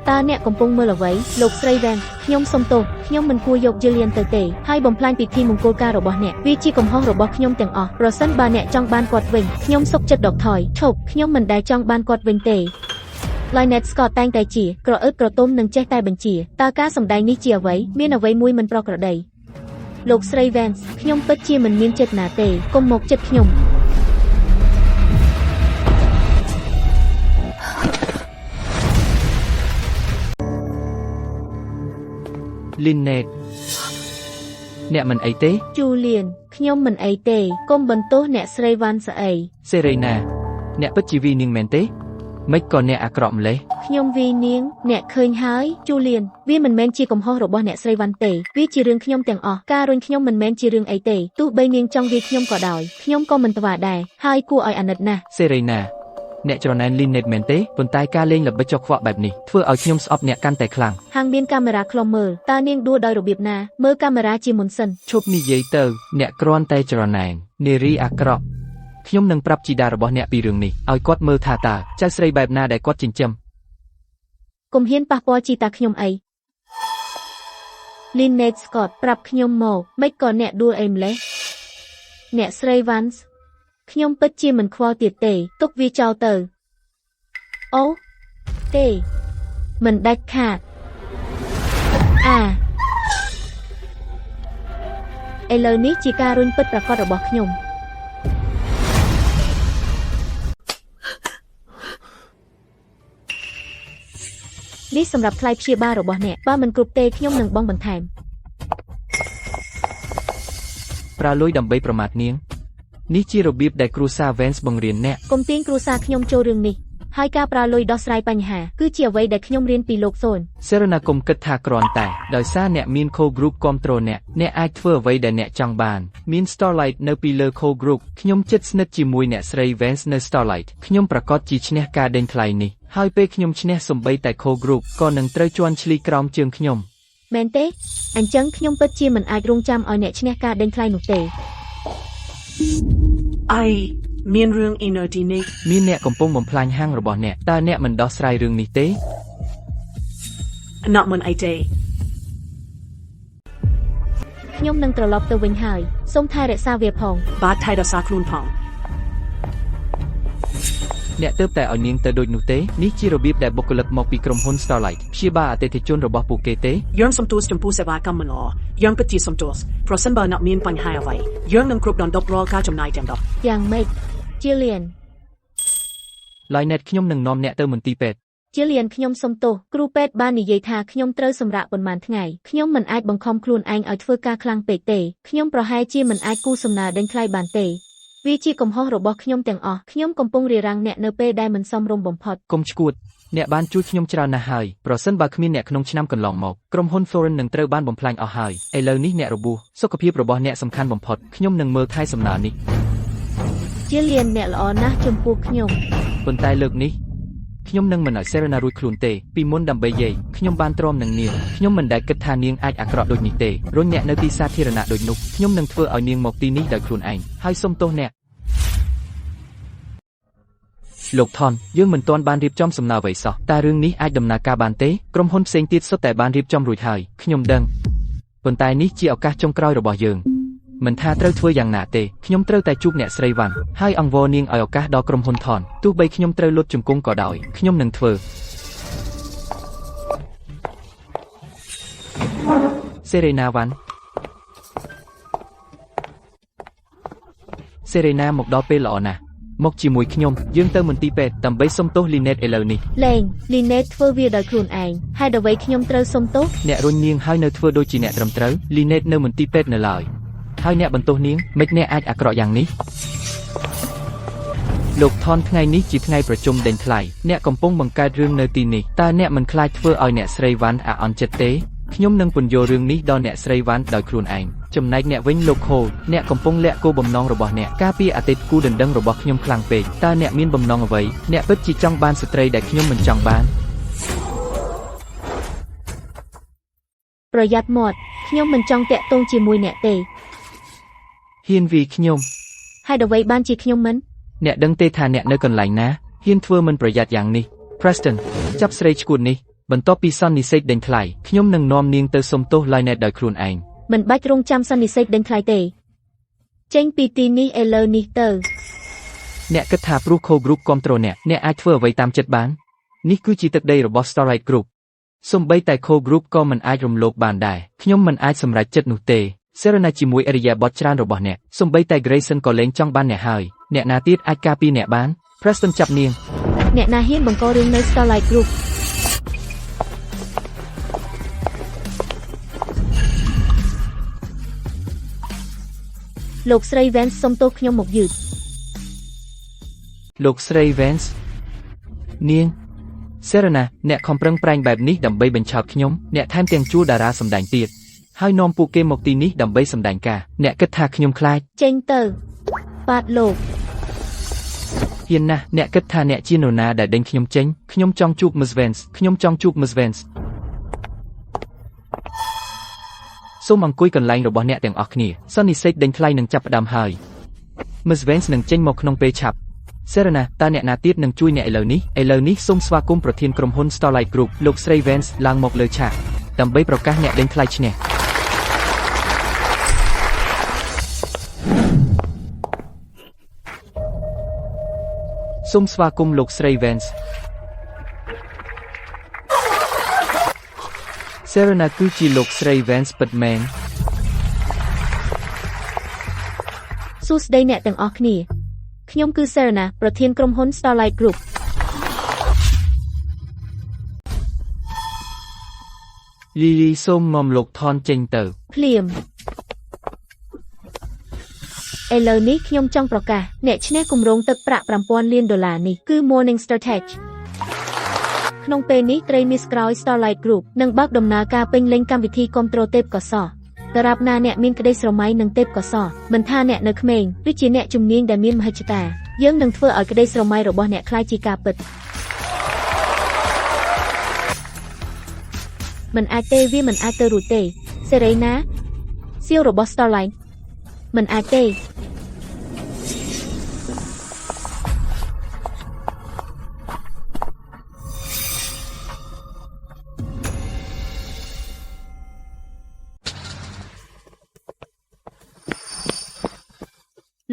តើអ្នកកំពុងមើលអ្វីលោកស្រី Vance ខ្ញុំសុំទោសខ្ញុំមិនគួរយក Julian ទៅទេហើយបំផ្លាញពិធីមង្គលការរបស់អ្នកវាជាកំហុសរបស់ខ្ញុំទាំងអស់ប្រសិនបើអ្នកចង់បានគាត់វិញខ្ញុំសុខចិត្តដកថយឈប់ខ្ញុំមិនដែលចង់បានគាត់វិញទេ Lynette Scott តែងតែជាក្រអឺតក្រទុំនិងចេះតែបញ្ជាតើការសម្ដែងនេះជាអ្វីមានអ្វីមួយមិនប្រក្រតីលោកស្រី Vance ខ្ញុំពិតជាមិនមានចិត្តណាទេកុំមកចិត្តខ្ញុំLynette អ្នកមិនអីទេ Julian ខ្ញុំមិនអីទេកុំបន្ទោសអ្នកស្រី Vance ស្អី Serena អ្នកពិតជាវីនាងមែនទេ មិនក៏អ្នកអាក្រក់ម្លេះ ខ្ញុំវីនាងអ្នកឃើញហើយជូលៀនវាមិនមែនជាកំហុសរបស់អ្នកស្រីវ៉ាន់ទេវាជារឿងខ្ញុំទាំងអស់ការរុញខ្ញុំមិនមែនជារឿងអីទេទោះបីនាងចង់វាយខ្ញុំក៏ដោយខ្ញុំក៏មិនថ្វាដែរហើយគួរឲ្យអាណិតណាស់ សេរីណាអ្នកច្រណែនលីនណេតមែនទេប៉ុន្តែការលេងល្បិចចុកខ្វក់បែបនេះធ្វើឲ្យខ្ញុំស្អប់អ្នកកាន់តែខ្លាំង ហាងមានកាមេរ៉ាខ្លុំមើលតើនាងដួលដោយរបៀបណាមើលកាមេរ៉ាជាមុនសិន ឈប់និយាយទៅអ្នកគ្រាន់តែច្រណែននារីអាក្រក់ខ្ញុំនឹងប្រាប់ជីតារបស់អ្នកពីរឿងនេះឲ្យគាត់មើលថាតើចៅស្រីបែបណាដែលគាត់ចិញ្ចឹមក ុំហ៊ានប៉ះពាល់ជីតាខ្ញុំអី Lynette Scott ប្រាប់ខ្ញុំមកមិនក៏អ្នកដួលអីម្លេះអ្នកស្រី Vance ខ្ញុំពិតជាមិនខ្វល់ទៀតទេទុកវាចោលទៅអូទេមិនដាច់ខាតឥឡូវនេះជាការរុញពិតប្រាកដរបស់ខ្ញុំនេះសម្រាប់ថ្លៃព្យាបាលរបស់អ្នកបើមិនគ្រប់ទេខ្ញុំនឹងបង់បន្ថែម ប្រើលុយដើម្បីប្រមាថនាងនេះជារបៀបដែលគ្រួសារ Vance បង្រៀនអ្នក កុំទាញគ្រួសារខ្ញុំចូលរឿងនេះហើយការប្រើលុយដោះស្រាយបញ្ហាគឺជាអ្វីដែលខ្ញុំរៀនពីលោកសូន សេរណាគុំគិតថាគ្រាន់តែដោយសារអ្នកមាន Core Group គ្រប់គ្រងអ្នកអាចធ្វើអ្វីដែលអ្នកចង់បានមាន Starlight នៅពីលើ Core Group ខ្ញុំជិតស្និទ្ធជាមួយអ្នកស្រី Vance នៅ Starlight ខ្ញុំប្រកាសជាឈ្នះការដេញថ្លៃនេះហើយពេលខ្ញុំឈ្នះសំបីតែ Core Group ក៏នឹងត្រូវជន់ឈ្លីក្រោមជើងខ្ញុំ មែនទេអញ្ចឹងខ្ញុំពិតជាមិនអាចរងចាំឲ្យអ្នកឈ្នះការដេញថ្លៃនោះទេ មានរឿងអ៊ីណឺទីនេះ មានអ្នកកំពុងបំផ្លាញហាងរបស់អ្នកតើអ្នកមិនដោះស្រាយរឿងនេះទេ not មិនអីទេ ខ្ញុំនឹងត្រឡប់ទៅវិញហើយសូមថែរក្សាវាផង បាទថៃរក្សាខ្លួនផង អ្នកទើបតែឲ្យនាងទៅដូចនោះទេនេះជារបៀបដែលបុគ្គលិកមកពីក្រុមហ៊ុន Starlight ព្យាបាលអតិថិជនរបស់ពួកគេទេ យើងសំទោសចំពោះសេវាកម្មមិនល្អយើងពិតជាសំទោសប្រសិនបើអ្នកមានបញ្ហាអ្វីយើងនឹងគ្រប់ដណ្ដប់រាល់ការចំណាយទាំង10 យ៉ាងម៉េចជាលៀន Lynette ខ្ញុំនឹងនាំអ្នកទៅមន្ទីរពេទ្យ ជាលៀនខ្ញុំសុំទោសគ្រូពេទ្យបាននិយាយថាខ្ញុំត្រូវសម្រាកប៉ុន្មានថ្ងៃខ្ញុំមិនអាចបង្ខំខ្លួនឯងឲ្យធ្វើការខ្លាំងពេកទេខ្ញុំប្រហែលជាមិនអាចគូសំណើដេញថ្លៃបានទេវាជាកំហុសរបស់ខ្ញុំទាំងអស់ខ្ញុំកំពុងរារាំងអ្នកនៅពេលដែលមិនសមរម្យបំផុត កុំឈួតអ្នកបានជួយខ្ញុំច្រើនណាស់ហើយប្រសិនបើគ្មានអ្នកក្នុងឆ្នាំកន្លងមកក្រុមហ៊ុន Thorin នឹងត្រូវបានបំផ្លាញអស់ហើយឥឡូវនេះអ្នករបួសសុខភាពរបស់អ្នកសំខាន់បំផុតខ្ញុំនឹងមើលថែសំណើនេះ ជាលៀនអ្នកល្អណាស់ចំពោះខ្ញុំ ប៉ុន្តែលើកនេះខ្ញុំនឹងមិនឲ្យ Serena រួចខ្លួនទេពីមុនដើម្បីយាយខ្ញុំបានទ្រាំនឹងនាងខ្ញុំមិនដែលគិតថានាងអាចអាក្រក់ដូចនេះទេរុញអ្នកនៅទីសាធារណៈដូចនោះខ្ញុំនឹងធ្វើឲ្យនាងមកទីនេះដោយខ្លួនឯងហើយសុំទោសអ្នកលោកថនយើងមិនទាន់បានរៀបចំសំណើអ្វីសោះតើរឿងនេះអាចដំណើរការបានទេក្រុមហ៊ុនផ្សេងទៀតសុទ្ធតែបានរៀបចំរួចហើយខ្ញុំដឹងប៉ុន្តែនេះជាឱកាសចុងក្រោយរបស់យើងមិនថាត្រូវធ្វើយ៉ាងណាទេខ្ញុំត្រូវតែជួបអ្នកស្រីវ៉ាន់ហើយអង្វរនាងឲ្យឱកាសដល់ក្រុមហ៊ុនថនទោះបីខ្ញុំត្រូវលុតជង្គង់ក៏ដោយខ្ញុំនឹងធ្វើសេរីណាវ៉ាន់សេរីណាមកដល់ពេលល្អណាស់មកជាមួយខ្ញុំយើងទៅមន្ទីរពេទ្យដើម្បីសុំទោស Lynette ឥឡូវនេះ លេង Lynette ធ្វើវាដោយខ្លួនឯងហើយអ្វីខ្ញុំត្រូវសុំទោស អ្នករុញនាងហើយនៅធ្វើដូចជាអ្នកត្រឹមត្រូវ Lynette នៅមន្ទីរពេទ្យនៅឡើយហើយអ្នកបន្ទោសនាងមិនអ្នកអាចអាក្រក់យ៉ាងនេះលោកថនថ្ងៃនេះជាថ្ងៃប្រជុំដេញថ្លៃអ្នកកំពុងបង្កើតរឿងនៅទីនេះតើអ្នកមិនខ្លាចធ្វើឲ្យអ្នកស្រីវ៉ាន់អាអន់ចិត្តទេខ្ញុំនឹងពន្យល់រឿងនេះដល់អ្នកស្រីវ៉ាន់ដោយខ្លួនឯងចំណែកអ្នកវិញលោកខូអ្នកកំពុងលាក់គោលបំណងរបស់អ្នកការពារអតីតគូដណ្ដឹងរបស់ខ្ញុំខ្លាំងពេកតើអ្នកមានបំណងអ្វីអ្នកពិតជាចង់បានស្ត្រីដែលខ្ញុំមិនចង់បានប្រយ័ត្នមាត់ខ្ញុំមិនចង់តាក់ទងជាមួយអ្នកទេហ៊ានវីខ្ញុំហើយអ្វីបានជាខ្ញុំមិនអ្នកដឹងទេថាអ្នកនៅកន្លែងណាហ៊ានធ្វើមិនប្រយ័ត្នយ៉ាងនេះ Preston ចាប់ស្រីឈួតនេះបន្ទាប់ពីសន្និសីទដេញថ្លៃខ្ញុំនឹងនាំនាងទៅសុំទោស Lynette ដោយខ្លួនឯងមិនបាច់រងចាំសន្និសីទដេញថ្លៃទេចេញពីទីនេះឥឡូវនេះទៅអ្នកគិតថាព្រោះ Core Group គ្រប់គ្រងអ្នកអាចធ្វើអ្វីតាមចិត្តបាននេះគឺជាទឹកដីរបស់ Starlight Group សូម្បីតែ Core Group ក៏មិនអាចរំលោភបានដែរខ្ញុំមិនអាចសម្រេចចិត្តនោះទេ Serena ជាមួយអរិយាប័ត្រច្រើនរបស់អ្នកសូម្បីតែ Grayson ក៏លែងចង់បានអ្នកហើយអ្នកណាទៀតអាចការពារអ្នកបាន Preston ចាប់នាងអ្នកណាហ៊ានបង្ករឿងនៅ Starlight Groupលោកស្រី Vance សុំទោសខ្ញុំមកយឺតលោកស្រី Vance នាង Serena អ្នកខំប្រឹងប្រែងបែបនេះដើម្បីបញ្ឆោតខ្ញុំអ្នកថែមទាំងជួលតារាសម្ដែងទៀតហើយនាំពួកគេមកទីនេះដើម្បីសម្ដែងការអ្នកគិតថាខ្ញុំខ្លាច ចេញទៅបាទលោក ហ៊ានណាស់អ្នកគិតថាអ្នកជានរណាដែលដេញខ្ញុំចេញខ្ញុំចង់ជួប Miss Vance ខ្ញុំចង់ជួប Miss Vance សូមអង្គុយកន្លែងរបស់អ្នកទាំងអស់គ្នាសន្និសីទដេញថ្លៃនឹងចាប់ផ្ដើមហើយ Miss Vance នឹងចេញមកក្នុងពេលឆាប់ Serena តើអ្នកណាទៀតនឹងជួយអ្នកឥឡូវនេះសូមស្វាគមន៍ប្រធានក្រុមហ៊ុន Starlight Group លោកស្រី Vance ឡើងមកលើឆាកដើម្បីប្រកាសអ្នកដេញថ្លៃឈ្នះសូមស្វាគមន៍លោកស្រី Vance Serena គឺជាលោកស្រី Vance ពិតមែន សួស្តីអ្នកទាំងអស់គ្នាខ្ញុំគឺ Serena ប្រធានក្រុមហ៊ុន Starlight Group Lily សូមនាំលោកថនចេញទៅ ភ្លាមឥឡូវនេះខ្ញុំចង់ប្រកាសអ្នកឈ្នះគម្រោងទឹកប្រាក់ $5,000 លាននេះគឺ Morningstar Tech ក្នុងពេលនេះត្រីមីសក្រោយ Starlight Group នឹងបើកដំណើរការពេញលេញកម្មវិធីគាំទ្រទេពកោសល្យតារាបណាអ្នកមានក្តីស្រមៃនឹងទេពកោសល្យមិនថាអ្នកនៅក្មេងឬជាអ្នកជំនាញដែលមានមហិច្ឆតាយើងនឹងធ្វើឲ្យក្តីស្រមៃរបស់អ្នកក្លាយជាការពិតមិនអាចទេវាមិនអាចទៅរួចទេសេរីណាសៀវរបស់ Starlight មិនអាចទេ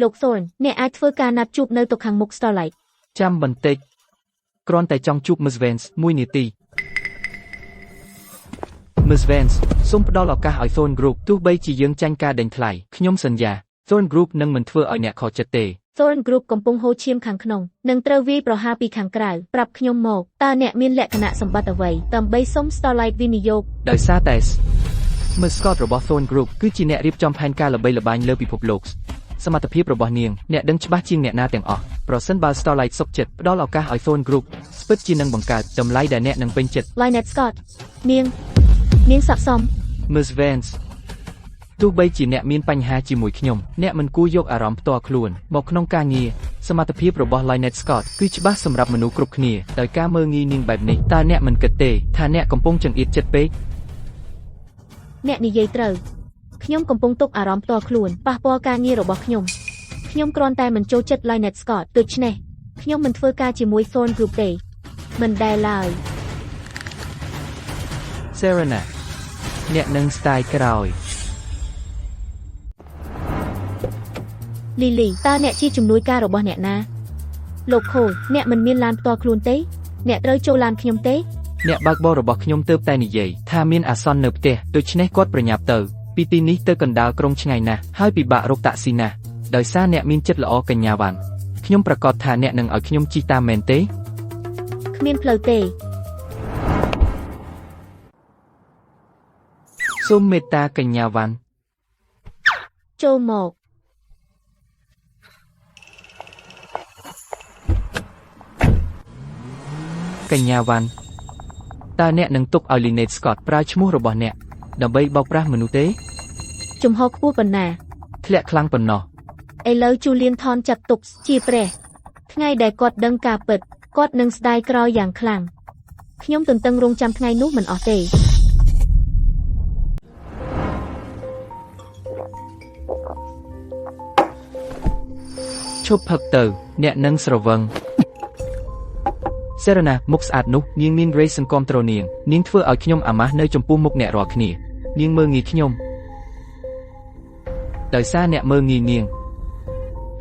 លោក Thorn អ្នកអាចធ្វើការណាត់ជួបនៅតុខាងមុខ Starlight ចាំបន្តិចគ្រាន់តែចង់ជួប Miss Vance 1 នាទី Miss Vance សូមផ្ដល់ឱកាសឲ្យ Thorn Group ទោះបីជាយើងចាញ់ការដេញថ្លៃខ្ញុំសន្យា Thorn Group នឹងមិនធ្វើឲ្យអ្នកខកចិត្តទេ Thorn Group កំពុងហូរឈាមខាងក្នុងនិងត្រូវវាយប្រហារពីខាងក្រៅប្រាប់ខ្ញុំមកតើអ្នកមានលក្ខណៈសម្បត្តិអ្វីដើម្បីសុំ Starlight វិនិយោគដោយសារតែ Miss Scott របស់ Thorn Group គឺជាអ្នករៀបចំផែនការល្បីល្បាញលើពិភពលោកសមត្ថភាពរបស់នាងអ្នកដឹងច្បាស់ជាងអ្នកណាទាំងអស់ប្រសិនបើ Starlight សុខចិត្តផ្ដល់ឱកាសឲ្យ Thorn Group ស្ពិតជានឹងបង្កើតតម្លៃដែលអ្នកនឹងពេញចិត្ត Lynette Scott នាងស័ក្តិសម Miss Vance ទោះបីជាអ្នកមានបញ្ហាជាមួយខ្ញុំអ្នកមិនគួរយកអារម្មណ៍ផ្ទាល់ខ្លួនមកក្នុងការងារសមត្ថភាពរបស់ Lynette Scott គឺច្បាស់សម្រាប់មនុស្សគ្រប់គ្នាដោយការមើលងាយនាងបែបនេះតើអ្នកមិនគិតទេថាអ្នកកំពុងចង្អៀតចិត្តពេកអ្នកនិយាយត្រូវខ្ញុំកំពុងទុកអារម្មណ៍ផ្ទាល់ខ្លួនប៉ះពាល់ការងាររបស់ខ្ញុំគ្រាន់តែមិនចូលចិត្ត Lynette Scott ដូច្នេះខ្ញុំមិនធ្វើការជាមួយ Thorn Group ទេមិនដែលឡើយ Serena អ្នកនឹងស្ទាយក្រោយ Lily តើអ្នកជាជំនួយការរបស់អ្នកណាលោក Cole អ្នកមិនមានឡានផ្ទាល់ខ្លួនទេអ្នកត្រូវចូលឡានខ្ញុំទេអ្នកបើកបររបស់ខ្ញុំទើបតែនិយាយថាមានអាសន្ននៅផ្ទះដូច្នេះគាត់ប្រញាប់ទៅពីទីនេះទៅកណ្ដាលក្រុងឆ្ងាយណាស់ហើយពិបាករកតាក់ស៊ីណាស់ដោយសារអ្នកមានចិត្តល្អកញ្ញាវ៉ាន់ខ្ញុំប្រកាសថាអ្នកនឹងឲ្យខ្ញុំជិះតាមមែនទេគ្មានផ្លូវទេសូមមេត្តាកញ្ញាវ៉ាន់ចូលមកកញ្ញាវ៉ាន់តើអ្នកនឹងទុកឲ្យ Lynette Scott ប្រើឈ្មោះរបស់អ្នកដើម្បីបោកប្រាស់មនុស្សទេជំហរខ្ពស់ប៉ុណ្ណាធ្លាក់ខ្លាំងប៉ុណ្ណោះឥឡូវ Julian Thorn ចាត់ទុកជាព្រះថ្ងៃដែលគាត់ដឹងការពិតគាត់នឹងស្ដាយក្រោយយ៉ាងខ្លាំងខ្ញុំទន្ទឹងរង់ចាំថ្ងៃនោះមិនអស់ទេឈប់ផឹកទៅអ្នកនឹងស្រវឹង Serena មុខស្អាតនោះនាងមាន Grace សង្គមត្រូនាងធ្វើឲ្យខ្ញុំអាម៉ាស់នៅចំពោះមុខអ្នករាល់គ្នានាងមើលងាយខ្ញុំដោយសារអ្នកមើលងាយនាង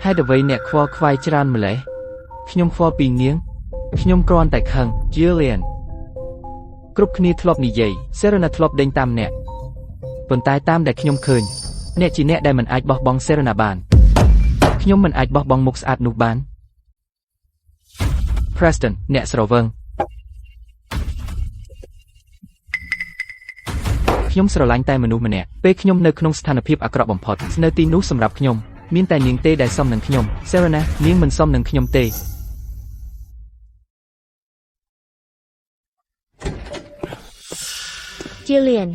ហេតុអ្វីអ្នកខ្វល់ខ្វាយច្រើនម្ល៉េះខ្ញុំខ្វល់ពីនាងខ្ញុំគ្រាន់តែខឹង Julian គ្រប់គ្នាធ្លាប់និយាយ Serena ធ្លាប់ដេញតាមអ្នកប៉ុន្តែតាមដែលខ្ញុំឃើញអ្នកជាអ្នកដែលមិនអាចបោះបង់ Serena បានខ្ញុំមិនអាចបោះបង់មុខស្អាតនោះបាន Preston អ្នកស្រវឹងខ្ញុំស្រឡាញ់តែមនុស្សម្នាក់ពេលខ្ញុំនៅក្នុងស្ថានភាពអាក្រក់បំផុតនៅទីនោះសម្រាប់ខ្ញុំមានតែនាងទេដែលសមនឹងខ្ញុំ Serena នាងមិនសមនឹងខ្ញុំទេ Jillian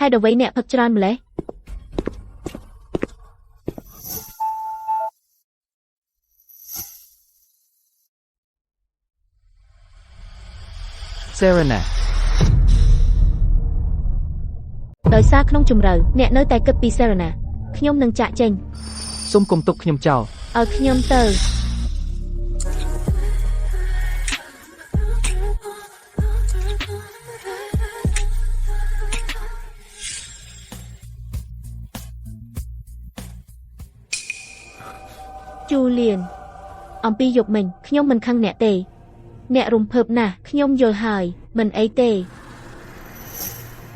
ហេតុអ្វីអ្នកផឹកច្រើនម្ល៉េះ Serena ដោយសារក្នុងជំរឿអ្នកនៅតែគិតពី Serena ខ្ញុំនឹងចាក់ចេញ សូមកុំទុកខ្ញុំចោល ឲ្យខ្ញុំទៅ Julian អំពីយប់មិញខ្ញុំមិនខឹងអ្នកទេអ្នករំភើបណាស់ខ្ញុំយល់ហើយមិនអីទេ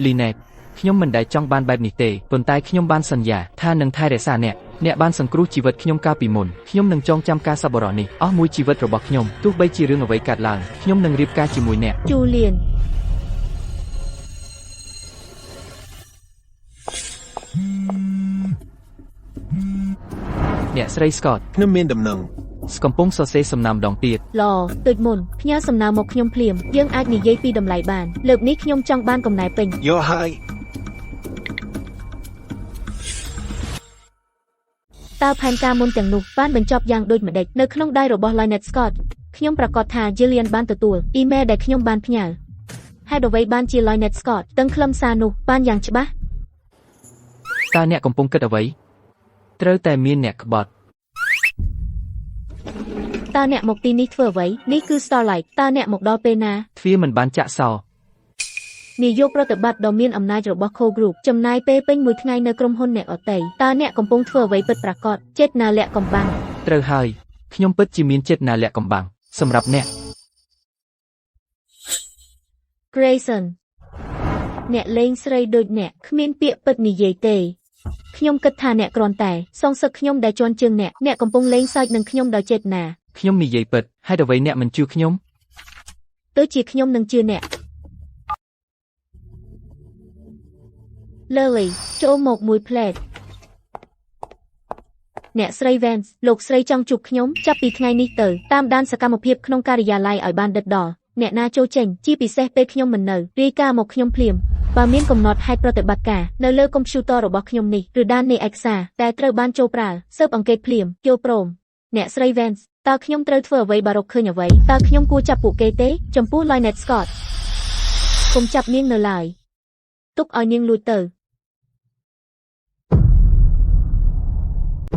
Lynette ខ្ញុំមិនដែលចង់បានបែបនេះទេប៉ុន្តែខ្ញុំបានសន្យាថានឹងថែរក្សាអ្នកបានសង្គ្រោះជីវិតខ្ញុំកាលពីមុនខ្ញុំនឹងចងចាំការសប្បុរសនេះអស់មួយជីវិតរបស់ខ្ញុំទោះបីជារឿងអ្វីកើតឡើងខ្ញុំនឹងរៀបការជាមួយអ្នក Julian អ្នកស្រី Scott ខ្ញុំមានដំណឹង កំពុងសរសេរសំណើមម្ដងទៀត ឡដូចមុនផ្ញើសំណើមកខ្ញុំភ្លាមយើងអាចនិយាយពីតម្លៃបានលើកនេះខ្ញុំចង់បានកំណែពេញ យកហើយ តើផែនការមុនទាំងនោះបានបញ្ចប់យ៉ាងដូចម្ដេចនៅក្នុងដៃរបស់ Lynette Scott ខ្ញុំប្រកាសថា Jillian បានទទួលអ៊ីមែលដែលខ្ញុំបានផ្ញើហេតុអ្វីបានជា Lynette Scott ទាំងខ្លឹមសារនោះបានយ៉ាងច្បាស់ តើអ្នកកំពុងគិតអ្វីត្រូវតែមានអ្នកក្បត់ តើអ្នកមកទីនេះធ្វើអ្វីនេះគឺ Starlight តើអ្នកមកដល់ពេលណា ទ្វារមិនបានចាក់សោ នាយកប្រតិបត្តិដ៏មានអំណាចរបស់ Co Group ចំណាយពេលពេញមួយថ្ងៃនៅក្រុមហ៊ុនអ្នកអតីតើអ្នកកំពុងធ្វើអ្វីពិតប្រាកដចេតនាលាក់កំបាំង ត្រូវហើយខ្ញុំពិតជាមានចិត្តណាលាក់កំបាំងសម្រាប់អ្នក Grayson អ្នកលេងស្រីដូចអ្នកគ្មានពាក្យពិតនិយាយទេខ្ញុំគិតថាអ្នកគ្រាន់តែសងសឹកខ្ញុំដែលជន់ជើងអ្នកកំពុងលេងសើចនឹងខ្ញុំដោយចេតនា ខ្ញុំនិយាយពិតហេតុអ្វីអ្នកមិនជឿខ្ញុំ ទោះជាខ្ញុំនឹងជឿអ្នក Lily ចូលមកមួយផ្លែតអ្នកស្រី Vance លោកស្រីចង់ជួបខ្ញុំចាប់ពីថ្ងៃនេះទៅតាមដានសកម្មភាពក្នុងការិយាល័យឲ្យបានដិតដល់អ្នកណាចូលចេញជាពិសេសពេលខ្ញុំមិននៅរាយការណ៍មកខ្ញុំភ្លាមបើមានកំណត់ហេតុប្រតិបត្តិការនៅលើកុំព្យូទ័ររបស់ខ្ញុំនេះឬដាននៃឯកសារតែត្រូវបានចូលប្រើស៊ើបអង្កេតភ្លាមយល់ព្រមអ្នកស្រី Vance តើខ្ញុំត្រូវធ្វើអ្វីបើរកឃើញអ្វីតើខ្ញុំគួរចាប់ពួកគេទេចំពោះ Lynette Scott កុំចាប់នាងនៅឡើយទុកឲ្យនាងលួចទៅ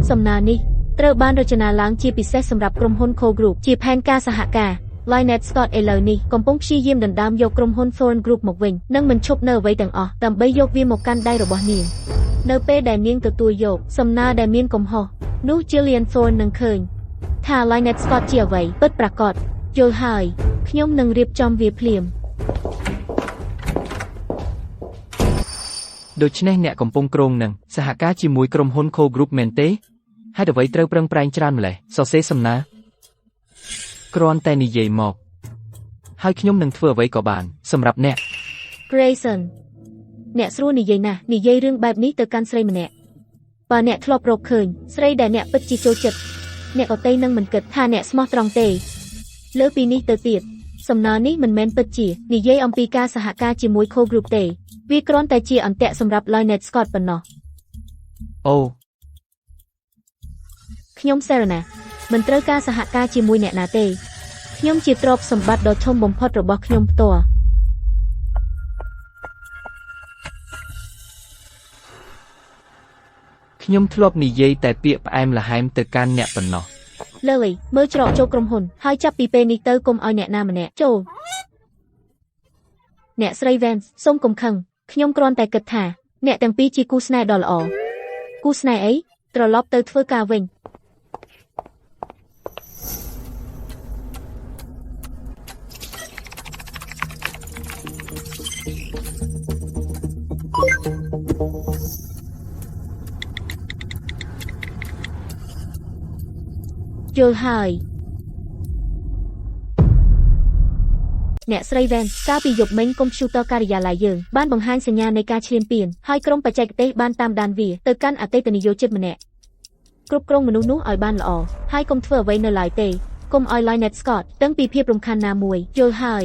សំណើនេះត្រូវបានរចនាឡើងជាពិសេសសម្រាប់ក្រុមហ៊ុន Co Group ជាផែនការសហការ Lynette Scott ឥឡូវនេះកំពុងព្យាយាមដណ្ដើមយកក្រុមហ៊ុន Thorn Group មកវិញនិងមិនឈប់នៅអ្វីទាំងអស់ដើម្បីយកវាមកកាន់ដៃរបស់នាងនៅពេលដែលនាងទទួលយកសំណើដែលមានកំហុសនោះ Jillian Thorn នឹងឃើញថា Lynette Scott ជាអ្វីពិតប្រាកដយល់ហើយខ្ញុំនឹងរៀបចំវាភ្លាម ដូច្នេះអ្នកកំពុងគ្រោងនឹងសហការជាមួយក្រុមហ៊ុន Co Group មែនទេហេតុអ្វីត្រូវប្រឹងប្រែងច្រើនម្ល៉េះសរសេរសំណើគ្រាន់តែនិយាយមកហើយខ្ញុំនឹងធ្វើអ្វីក៏បានសម្រាប់អ្នក Grayson អ្នកស្រួលនិយាយណាស់និយាយរឿងបែបនេះទៅកាន់ស្រីម្នាក់បើអ្នកធ្លាប់រកឃើញស្រីដែលអ្នកពិតជាចូលចិត្តអ្នកអតីនឹងមិនគិតថាអ្នកស្មោះត្រង់ទេលើពីនេះទៅទៀតសំណើនេះមិនមែនពិតជានិយាយអំពីការសហការជាមួយ Co Group ទេវាគ្រាន់តែជាអន្ទាក់សម្រាប់ Lynette Scott ប៉ុណ្ណោះ អូ ខ្ញុំ Serena មិនត្រូវការសហការជាមួយអ្នកណាទេខ្ញុំជាទ្រព្យសម្បត្តិដ៏ធំបំផុតរបស់ខ្ញុំផ្ទាល់ ខ្ញុំធ្លាប់និយាយតែពាក្យផ្អែមល្ហែមទៅកាន់អ្នកប៉ុណ្ណោះ Lily មើលច្រកចូលក្រុមហ៊ុនហើយចាប់ពីពេលនេះទៅកុំឲ្យអ្នកណាម្នាក់ចូលអ្នកស្រី Vance សូមកុំខឹងខ្ញុំគ្រាន់តែគិតថាអ្នកទាំងពីរជាគូស្នេហ៍ដ៏ល្អគូស្នេហ៍អីត្រឡប់ទៅធ្វើការវិញ យល់ហើយអ្នកស្រី Vance កាលពីយប់មិញកុំព្យូទ័រការិយាល័យយើងបានបង្ហាញសញ្ញានៃការឈ្លានពានហើយក្រុមបច្ចេកទេសបានតាមដានវាទៅកាន់អតីតនិយោជិតម្នាក់គ្រប់គ្រងមនុស្សនោះឲ្យបានល្អហើយកុំធ្វើអ្វីនៅឡើយទេកុំឲ្យ Lynette Scott ដឹងពីភាពរំខានណាមួយយល់ហើយ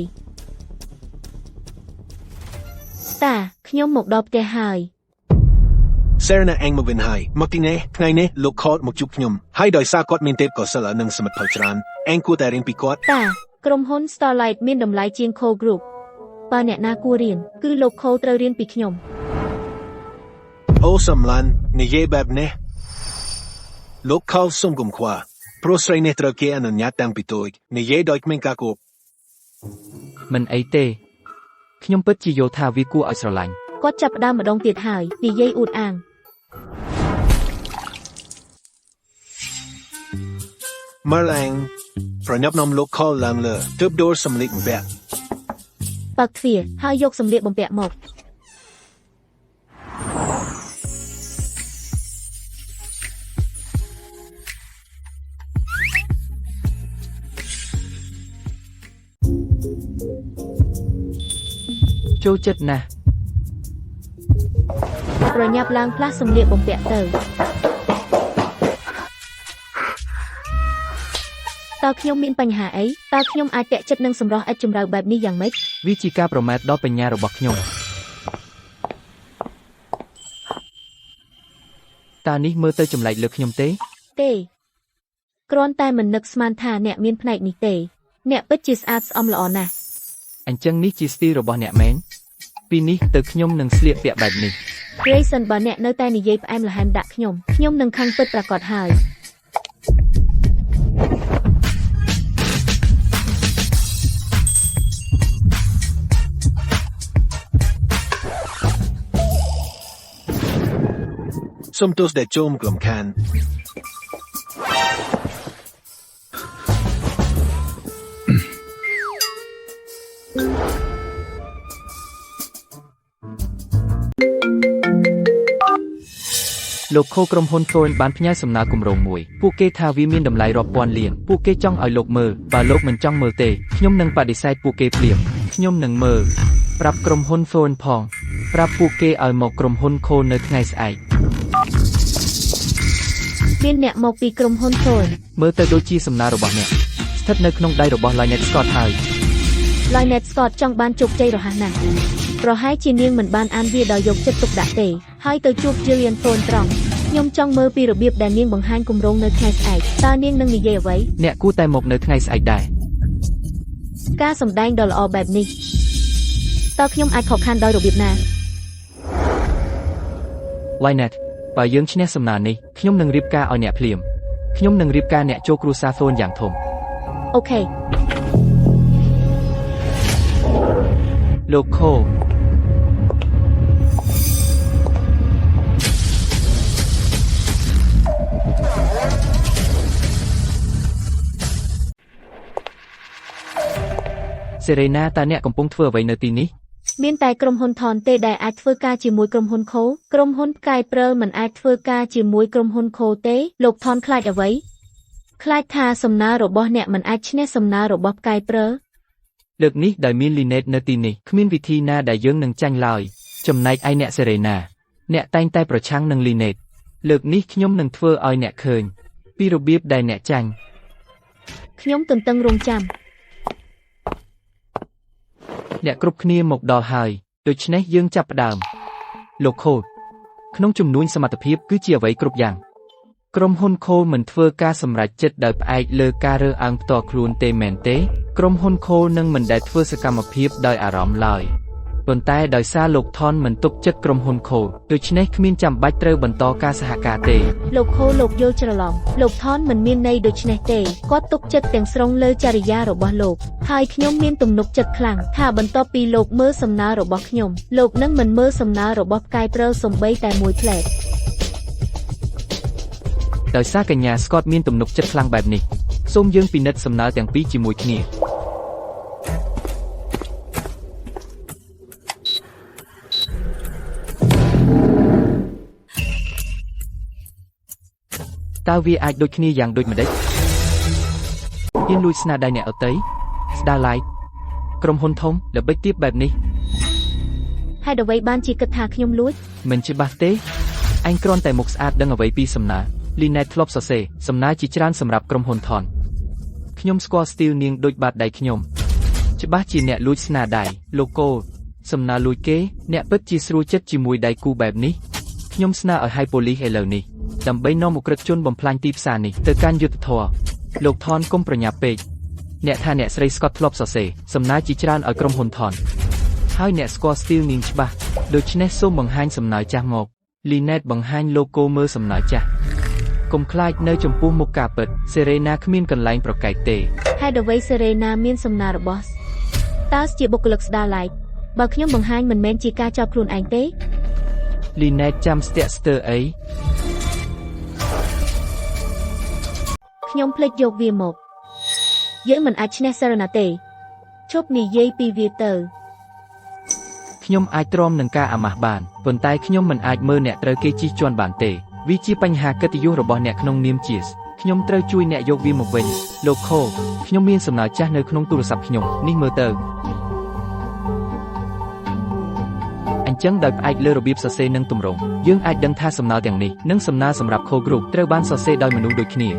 ត តាខ្ញុំមកដល់ផ្ទះហើយ Serena អេងមកវិញហើយមកទីនេះថ្ងៃនេះលោកខតមកជួបខ្ញុំហើយដោយសារគាត់មានទេពកោសល្យនិងសមត្ថភាពច្រើនអេងគួរតែរៀនពីគាត់ តាក្រុមហ៊ុន Starlight មានតម្លៃជាង Cole Group បើអ្នកណាគួររៀនគឺលោក Cole ត្រូវរៀនពីខ្ញុំ អូសំឡាននិយាយបែបនេះលោកខលសុំគុំខ្វះព្រោះស្រីនេះត្រូវគេអនុញ្ញាតតាំងពីតូចនិយាយដោយគ្មានការគោរព មិនអីទេខ្ញុំពិតជាយល់ថាវាគួរឲ្យស្រឡាញ់ គាត់ចាប់ផ្ដើមម្ដងទៀតហើយនិយាយអួតអាង Merlang ប្រញាប់នាំលោកខលឡើងលើទើបដូរសម្លៀកបំពាក់ បើកទ្វារហើយយកសម្លៀកបំពាក់មក ចូលចិត្តណាស់ ប្រញាប់ឡើងផ្លាស់សម្លៀកបំពាក់ទៅតើខ្ញុំមានបញ្ហាអីតើខ្ញុំអាចពាក់ចិត្តនឹងសម្រស់ឥតចម្រៅបែបនេះយ៉ាងម៉េច វាជាការប្រមាថដល់បញ្ញារបស់ខ្ញុំតើនេះមើលទៅចម្លែកលើខ្ញុំទេ ទេគ្រាន់តែមិននឹកស្មានថាអ្នកមានផ្នែកនេះទេអ្នកពិតជាស្អាតស្អំល្អណាស់ អញ្ចឹងនេះជាស្ទីលរបស់អ្នកមែនពីនេះទៅខ្ញុំនឹងស្លៀកពាក់បែបនេះ Grayson បើអ្នកនៅតែនិយាយផ្អែមល្ហែមដាក់ខ្ញុំនឹងខឹងពិតប្រាកដហើយ សុំទោសដែលចូលមករំខាន លោកខូក្រុមហ៊ុន Thorn បានផ្ញើសំណើគម្រោងមួយពួកគេថាវាមានតម្លៃរាប់ពាន់លានពួកគេចង់ឲ្យលោកមើលបើលោកមិនចង់មើលទេខ្ញុំនឹងបដិសេធពួកគេភ្លាមខ្ញុំនឹងមើលប្រាប់ក្រុមហ៊ុន Thorn ផងប្រាប់ពួកគេឲ្យមកក្រុមហ៊ុន Cole នៅថ្ងៃស្អែក មានអ្នកមកពីក្រុមហ៊ុន Thorn មើលទៅដូចជាសំណើរបស់អ្នកស្ថិតនៅក្នុងដៃរបស់ Lynette Scott ហើយ Lynette Scott ចង់បានជោគជ័យរហ័សណាស់ប្រហែលជានាងមិនបានអានវាដោយយកចិត្តទុកដាក់ទេហើយទៅជួប Jillian Thorn ត្រង់ខ្ញុំចង់មើលពីរបៀបដែលនាងបង្ហាញគម្រោងនៅថ្ងៃស្អែកតើនាងនឹងនិយាយអ្វី អ្នកគួរតែមកនៅថ្ងៃស្អែកដែរ ការសម្ដែងដ៏ល្អបែបនេះតើខ្ញុំអាចខកខានដោយរបៀបណា Lynette បើយើងឈ្នះសំណើនេះខ្ញុំនឹងរៀបការឲ្យអ្នកភ្លាមខ្ញុំនឹងរៀបការអ្នកចូលគ្រួសារ Thorn យ៉ាងធំ អូខេ លោក Cole សេរីណាតើអ្នកកំពុងធ្វើអ្វីនៅទីនេះ មានតែក្រុមហ៊ុន Thorn ទេដែលអាចធ្វើការជាមួយក្រុមហ៊ុន Cole ក្រុមហ៊ុនផ្កាយព្រើលមិនអាចធ្វើការជាមួយក្រុមហ៊ុន Cole ទេលោក Thorn ខ្លាចអ្វីខ្លាចថាសំណើរបស់អ្នកមិនអាចឈ្នះសំណើរបស់ផ្កាយព្រើល លើកនេះដែលមាន Lynette នៅទីនេះគ្មានវិធីណាដែលយើងនឹងចាញ់ឡើយចំណែកឯអ្នកសេរីណាអ្នកតែងតែប្រឆាំងនឹង Lynette លើកនេះខ្ញុំនឹងធ្វើឲ្យអ្នកឃើញពីរបៀបដែលអ្នកចាញ់ ខ្ញុំទន្ទឹងរង់ចាំ អ្នកគ្រប់គ្នាមកដល់ហើយដូច្នេះយើងចាប់ផ្ដើមលោក Cole ក្នុងជំនួញសមត្ថភាពគឺជាអ្វីគ្រប់យ៉ាងក្រុមហ៊ុន Cole មិនធ្វើការសម្រេចចិត្តដោយផ្អែកលើការរើសអើងផ្ទាល់ខ្លួនទេមែនទេក្រុមហ៊ុន Cole នឹងមិនដែលធ្វើសកម្មភាពដោយអារម្មណ៍ឡើយប៉ុន្តែដោយសារលោក Thorn មិនទុកចិត្តក្រុមហ៊ុន Cole ដូច្នេះគ្មានចាំបាច់ត្រូវបន្តការសហការទេ លោក Cole លោកយល់ច្រឡំលោក Thorn មិនមានន័យដូច្នេះទេគាត់ទុកចិត្តទាំងស្រុងលើចរិយារបស់លោកហើយខ្ញុំមានទំនុកចិត្តខ្លាំងថាបន្ទាប់ពីលោកមើលសំណើរបស់ខ្ញុំលោកនឹងមិនមើលសំណើរបស់ផ្កាយព្រើលសំបីតែមួយផ្លែត ដោយសារកញ្ញា Scott មានទំនុកចិត្តខ្លាំងបែបនេះសូមយើងពិនិត្យសំណើទាំងពីរជាមួយគ្នាតើវាអាចដូចគ្នាយ៉ាងដូចម្ដេចហ៊ានលួចស្នាដៃអ្នកដទៃ Starlight ក្រុមហ៊ុនធំល្បិចទៀបបែបនេះ ហេតុអ្វីបានជាគិតថាខ្ញុំលួច មិនច្បាស់ទេអញគ្រាន់តែមុខស្អាតដឹងអ្វីពីសំណើ Lynette ធ្លាប់សរសេរសំណើជាច្រើនសម្រាប់ក្រុមហ៊ុន Thorn ខ្ញុំស្គាល់ស្ទីលនាងដូចបាតដៃខ្ញុំច្បាស់ជាអ្នកលួចស្នាដៃលោក Cole សំណាលួចគេអ្នកពិតជាស្រួលចិត្តជាមួយដៃគូបែបនេះខ្ញុំស្នើឲ្យហៅប៉ូលីសឥឡូវនេះដើម្បីនាំអក្រិតជនបំផ្លាញទីផ្សារនេះទៅកាន់យុត្តិធម៌លោកថនកុំប្រញាប់ពេកអ្នកថាអ្នកស្រីស្កតធ្លាប់សរសេរសំណើជាច្រើនឲ្យក្រុមហ៊ុនថនហើយអ្នកស្គាល់ស្ទីលនាងច្បាស់ដូច្នេះសូមបង្ហាញសំណើចាស់មកលីណេតបង្ហាញឡូកូមើលសំណើចាស់កុំខ្លាចនៅចំពោះមុខការពិតសេរ៉េណាគ្មានកន្លែងប្រកែកទេ ហេតុអ្វីសេរ៉េណាមានសំណើរបស់តើជាបុគ្គលិកស្ដារឡៃបើខ្ញុំបង្ហាញមិនមែនជាការចាប់ខ្លួនឯងទេ លីណេតចាំស្ទាក់ស្ទើរអី ខ្ញុំភ្លេចយកវាមកយើងមិនអាចឈ្នះសារណាទេឈប់និយាយពីវាទៅ ខ្ញុំអាចទ្រាំនឹងការអាម៉ាស់បានប៉ុន្តែខ្ញុំមិនអាចមើលអ្នកត្រូវគេជិះជាន់បានទេវាជាបញ្ហាកិត្តិយសរបស់អ្នកក្នុងនាមជាខ្ញុំត្រូវជួយអ្នកយកវាមកវិញលោកខូខ្ញុំមានសំណើចាស់នៅក្នុងទូរស័ព្ទខ្ញុំនេះមើលទៅអញ្ចឹងដោយផ្អែកលើរបៀបសរសេរនិងទម្រង់យើងអាចដឹងថាសំណើទាំងនេះនិងសំណើសម្រាប់ខូគ្រូត្រូវបានសរសេរដោយមនុស្សដូចគ្នា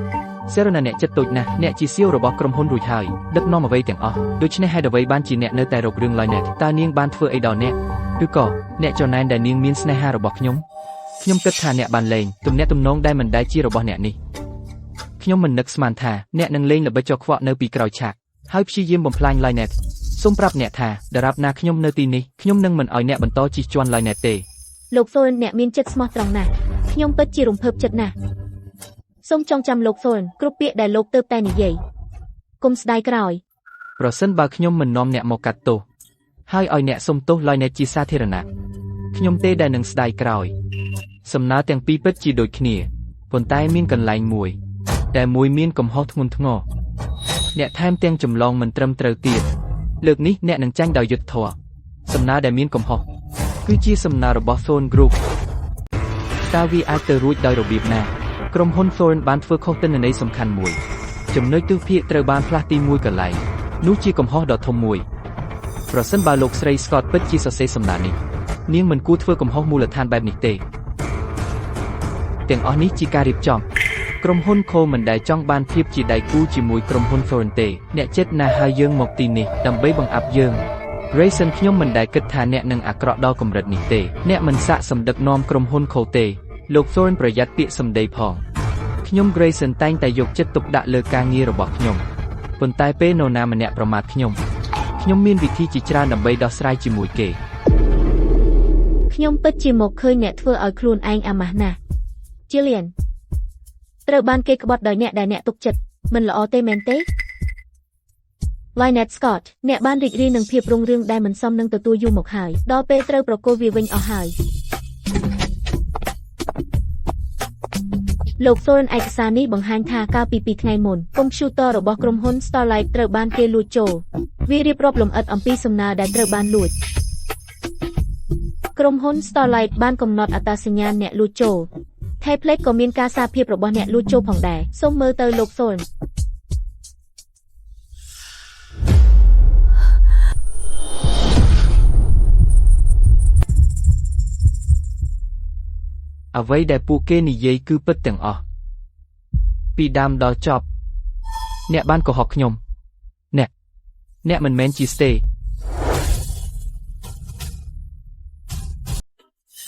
សារណាអ្នកចិត្តតូចណាស់អ្នកជាសៀវរបស់ក្រុមហ៊ុនរួចហើយដឹកនាំអ្វីទាំងអស់ដូច្នេះហេតុអ្វីបានជាអ្នកនៅតែរករឿងឡើយអ្នកតើនាងបានធ្វើអីដល់អ្នកឬក៏អ្នកចំណែនដែលនាងមានស្នេហារបស់ខ្ញុំគិតថាអ្នកបានលេងទំនាក់ទំនងដែលមិនដែលជារបស់អ្នកនេះខ្ញុំមិននឹកស្មានថាអ្នកនឹងលេងល្បិចចកខ្វក់នៅពីក្រោយឆាកហើយព្យាយាមបំផ្លាញឡើយអ្នកសូមប្រាប់អ្នកថាដរាបណាខ្ញុំនៅទីនេះខ្ញុំនឹងមិនឲ្យអ្នកបន្តជិះជាន់ឡើយអ្នកទេ លោកហ្វូនអ្នកមានចិត្តស្មោះត្រង់ណាស់ខ្ញុំពិតជារំភើបចិត្តណាស់សូមចងចាំលោកហ្វូនគ្រប់ពាក្យដែលលោកទើបតែនិយាយកុំស្ដាយក្រោយ ប្រសិនបើខ្ញុំមិននាំអ្នកមកកាត់ទោសហើយឲ្យអ្នកសុំទោសឡើយអ្នកជាសាធារណៈខ្ញុំទេដែលនឹងស្ដាយក្រោយសំណើទាំងពីរពិតជាដូចគ្នាប៉ុន្តែមានកន្លែងមួយតែមួយមានកំហុសធ្ងន់ធ្ងរអ្នកថែមទាំងចម្លងមិនត្រឹមត្រូវទៀតលើកនេះអ្នកនឹងចាញ់ដោយយុត្តិធម៌សំណើដែលមានកំហុសគឺជាសំណើរបស់ Thorn Group តើវាអាចទៅរួចដោយរបៀបណាក្រុមហ៊ុន Thorn បានធ្វើខុសទិន្នន័យសំខាន់មួយចំណុចទិដ្ឋាត្រូវបានផ្លាស់ទីមួយកន្លែងនោះជាកំហុសដ៏ធំមួយប្រសិនបើលោកស្រី Scott ពិតជាសរសេរសំណើនេះនាងមិនគួរធ្វើកំហុសមូលដ្ឋានបែបនេះទេទាំងអស់នេះជាការរៀបចំក្រុមហ៊ុន Cole មិនដែលចង់បានភាពជាដៃគូជាមួយក្រុមហ៊ុន Thorn ទេអ្នកចិត្តណាស់ហើយយើងមកទីនេះដើម្បីបង្អាប់យើង Grayson ខ្ញុំមិនដែលគិតថាអ្នកនឹងអាក្រក់ដល់កម្រិតនេះទេអ្នកមិនសាកសម្ដឹកនាំក្រុមហ៊ុន Cole ទេលោក Thorn ប្រយ័ត្នពាក្យសម្ដីផងខ្ញុំ Grayson តែងតែយកចិត្តទុកដាក់លើការងាររបស់ខ្ញុំប៉ុន្តែពេលនរណាម្នាក់ប្រមាថខ្ញុំមានវិធីជាច្រើនដើម្បីដោះស្រាយជាមួយគេខ្ញុំពិតជាមកឃើញអ្នកធ្វើឲ្យខ្លួនឯងអាម៉ាស់ណាស់ Jillian ត្រូវបានគេក្បត់ដោយអ្នកដែលអ្នកទុកចិត្តមិនល្អទេមែនទេ Lynette Scott អ្នកបានរីករាយនឹងភាពរុងរឿងដែលមិនសមនឹងទទួលយូរមកហើយដល់ពេលត្រូវប្រគល់វាវិញអស់ហើយលោក Thorn ឯកសារនេះបង្ហាញថាកាលពី2ថ្ងៃមុនកុំព្យូទ័ររបស់ក្រុមហ៊ុន Starlight ត្រូវបានគេលួចចូលវារៀបរាប់លម្អិតអំពីសំណើដែលត្រូវបានលួចក្រុមហ៊ុន Starlight បានកំណត់អត្តសញ្ញាណអ្នកលួចចូល Template ក៏មានការសារភាពរបស់អ្នកលួចចូលផងដែរសូមមើលទៅលោក Thorn អ្វីដែលពួកគេនិយាយគឺពិតទាំងអស់ពីដើមដល់ចប់អ្នកបានកុហកខ្ញុំអ្នកមិនមែនជាស្ទេ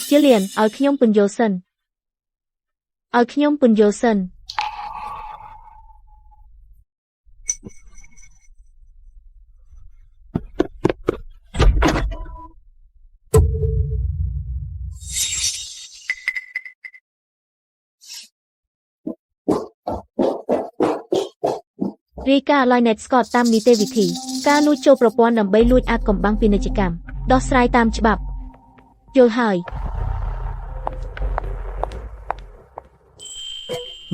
Jillian ឲ្យខ្ញុំពន្យល់សិនរាយការណ៍ Lynette Scott តាមនីតិវិធីការលួចចូលប្រព័ន្ធដើម្បីលួចអាថ៌កំបាំងពាណិជ្ជកម្មដោះស្រាយតាមច្បាប់យល់ហើយ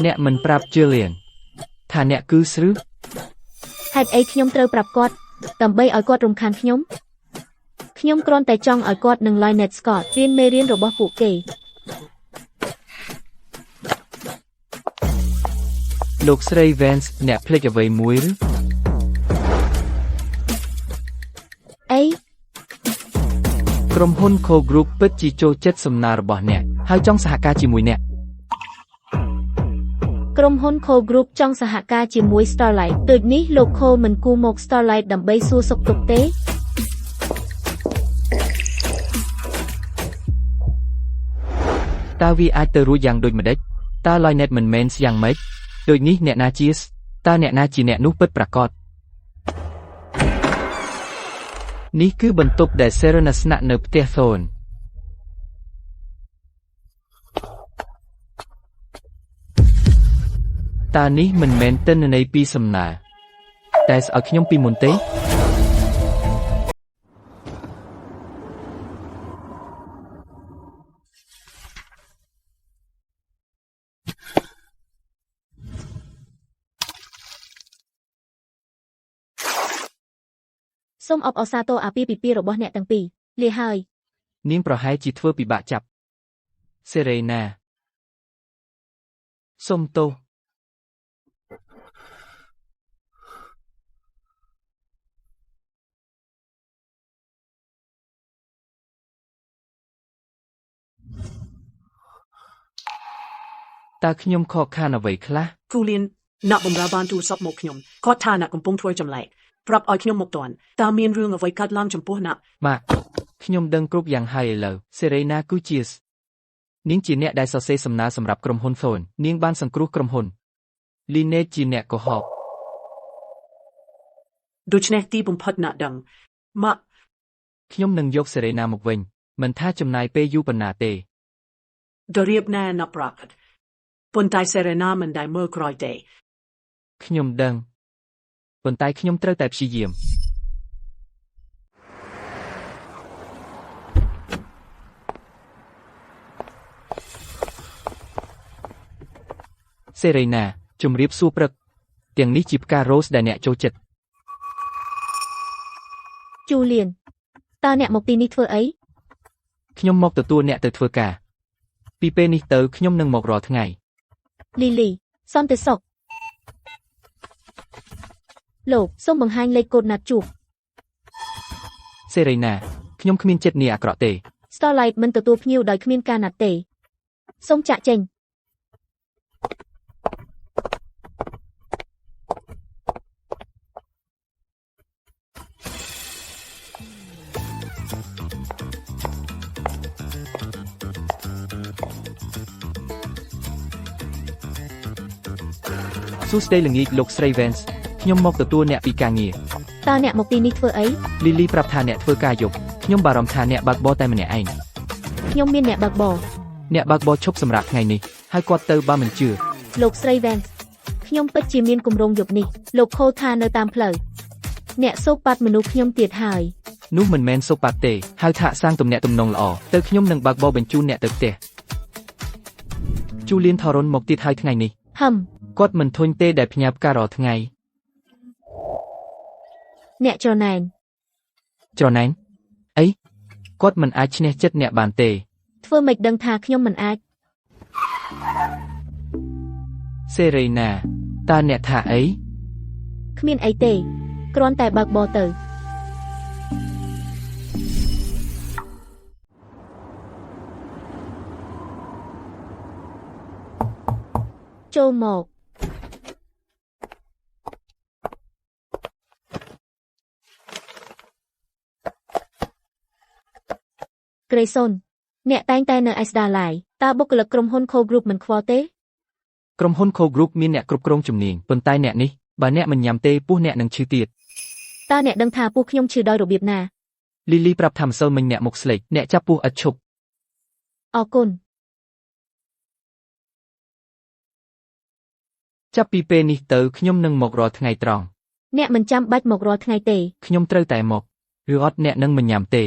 អ្នកមិនប្រាប់ Jillian ថាអ្នកគឺស្ឬហេតុអីខ្ញុំត្រូវប្រាប់គាត់ដើម្បីឲ្យគាត់រំខានខ្ញុំគ្រាន់តែចង់ឲ្យគាត់និង Lynette Scott រៀនមេរៀនរបស់ពួកគេលោកស្រី Vance អ្នកភ្លេចអ្វីមួយឬអីក្រុមហ៊ុន Cole Group ពិតជាចូលចិត្តសំណើរបស់អ្នកហើយចង់សហការជាមួយអ្នកក្រុមហ៊ុន Cole Group ចង់សហការជាមួយ Starlight ដូចនេះលោក Cole មិនគួរមក Starlight ដើម្បីសួរសុខទុក្ខទេ តើវាអាចទៅរួចយ៉ាងដូចម្ដេចតើ Lionnet មិនមែនយ៉ាងម៉េចដូចនេះអ្នកណាជាតើអ្នកណាជាអ្នកនោះពិតប្រាកដនេះគឺបន្ទប់ដែល Serena ស្នាក់នៅផ្ទះ Thorn តើនេះមិនមែនទិន្នន័យពីសំណើតែស្អឲ្យខ្ញុំពីមុនទេសូមអបអរសាទរអាពាហ៍ពិពាហ៍របស់អ្នកទាំងពីរលាហើយ នាងប្រហែលជាធ្វើពិបាកចាប់ Serena សុំទោសតើខ្ញុំខកខានអ្វីខ្លះ គ្រូលៀនអ្នកបម្រើបានទូរស័ព្ទមកខ្ញុំគាត់ថាអ្នកកំពុងធ្វើចម្លែកប្រាប់ឲ្យខ្ញុំមកទាន់តើមានរឿងអ្វីកើតឡើងចំពោះអ្នក ម៉ាក់ខ្ញុំដឹងគ្រប់យ៉ាងហើយឥឡូវ Serena គឺជានាងជាអ្នកដែលសរសេរសំណើសម្រាប់ក្រុមហ៊ុន Thorn នាងបានសង្គ្រោះក្រុមហ៊ុន Lynette ជាអ្នកកុហក ដូច្នេះទីបំផុតអ្នកដឹងម៉ាក់ ខ្ញុំនឹងយក Serena មកវិញមិនថាចំណាយពេលយូរប៉ុណ្ណាទេ ដរៀបណាអ្នកប្រាកដប៉ុន្តែ Serena មិនដែលមើលក្រោយទេ ខ្ញុំដឹងប៉ុន្តែខ្ញុំត្រូវតែព្យាយាម Serena ជំរាបសួរព្រឹកទាំងនេះជាផ្កា Rose ដែលអ្នកចូលចិត្ត Julian តើអ្នកមកទីនេះធ្វើអី ខ្ញុំមកទទួលអ្នកទៅធ្វើការពីពេលនេះទៅខ្ញុំនឹងមករាល់ថ្ងៃ Lily សន្តិសុខលោកសូមបង្ហាញលេខកូដណាត់ជួប Serena ខ្ញុំគ្មានចិត្តនាអាក្រក់ទេ Starlight មិនទទួលភ្ញៀវដោយគ្មានការណាត់ទេសូមចាក់ចេញ សួស្តីល្ងាចលោកស្រី Vance ខ្ញុំមកទទួលអ្នកពីការងារ តើអ្នកមកទីនេះធ្វើអី Lily ប្រាប់ថាអ្នកធ្វើការយប់ខ្ញុំបារម្ភថាអ្នកបើកបរតែម្នាក់ឯង ខ្ញុំមានអ្នកបើកបរ អ្នកបើកបរឈប់សម្រាប់ថ្ងៃនេះហើយគាត់ទៅបើមិនជឿ លោកស្រី Vance ខ្ញុំពិតជាមានគម្រោងយប់នេះលោកខូថានៅតាមផ្លូវអ្នកសូកប៉ាត់មនុស្សខ្ញុំទៀតហើយ នោះមិនមែនសូប៉ាត់ទេហៅថាសាងទំនាក់ទំនងល្អទៅខ្ញុំនឹងបើកបរបញ្ជូនអ្នកទៅផ្ទះ Julian Thoron មកទៀតហើយថ្ងៃនេះ ហឹម គាត់មិនធុញទេដែលផ្ញើផ្ការាល់ថ្ងៃ អ្នកច្រណែន ច្រណែនអីគាត់មិនអាចឈ្នះចិត្តអ្នកបានទេ ធ្វើម៉េចដឹងថាខ្ញុំមិនអាច Serena តើអ្នកថាអី គ្មានអីទេគ្រាន់តែបើកបរទៅចូលមក Grayson អ្នកតែងតែនៅ Starlight តើបុគ្គលិកក្រុមហ៊ុន Co Group មិនខ្វល់ទេ ក្រុមហ៊ុន Co Group មានអ្នកគ្រប់គ្រងជំនាញប៉ុន្តែអ្នកនេះបើអ្នកមិនញ៉ាំទេពោះអ្នកនឹងឈឺទៀត តើអ្នកដឹងថាពោះខ្ញុំឈឺដោយរបៀបណា Lily ប្រាប់ថាម្សិលមិញអ្នកមកស្លេកអ្នកចាប់ពោះឥតឈប់ អរគុណ ចាប់ពីពេលនេះទៅខ្ញុំនឹងមករាល់ថ្ងៃត្រង់ អ្នកមិនចាំបាច់មករាល់ថ្ងៃទេ ខ្ញុំត្រូវតែមកឬអត់អ្នកនឹងមិនញ៉ាំទេ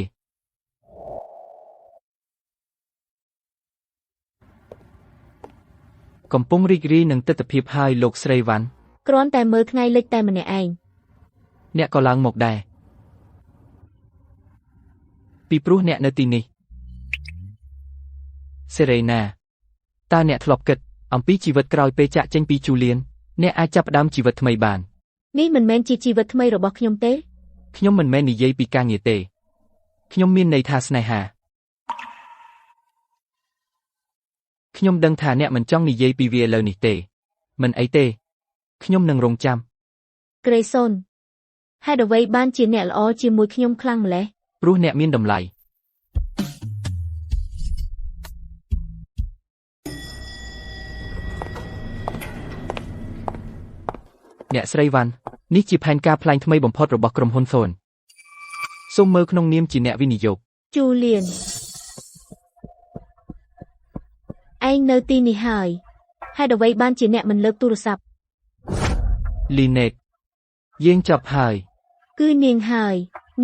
កំពុងរីករាយនឹងទិដ្ឋភាពហើយលោកស្រីវ៉ាន់ គ្រាន់តែមើលថ្ងៃលិចតែម្នាក់ឯង អ្នកក៏ឡើងមកដែរពីព្រោះអ្នកនៅទីនេះ Serena តើអ្នកធ្លាប់គិតអំពីជីវិតក្រោយពេលចាក់ចេញពី Julian អ្នកអាចចាប់ផ្ដើមជីវិតថ្មីបាន នេះមិនមែនជាជីវិតថ្មីរបស់ខ្ញុំទេ ខ្ញុំមិនមែននិយាយពីការងារទេខ្ញុំមានន័យថាស្នេហាខ្ញុំដឹងថាអ្នកមិនចង់និយាយពីវាឥឡូវនេះទេមិនអីទេខ្ញុំនឹងរងចាំ Grayson ហេតុអ្វីបានជាអ្នកល្អជាមួយខ្ញុំខ្លាំងម្ល៉េះ ព្រោះអ្នកមានតម្លៃ អ្នកស្រីវ៉ាន់នេះជាផែនការប្លែកថ្មីបំផុតរបស់ក្រុមហ៊ុនសូនសូមមើលក្នុងនាមជាអ្នកវិនិយោគ Julian ឯងនៅទីនេះហើយហេតុអ្វីបានជាអ្នកមិនលើកទូរស័ព្ទ Linet យើងចប់ហើយ គឺនាងហើយ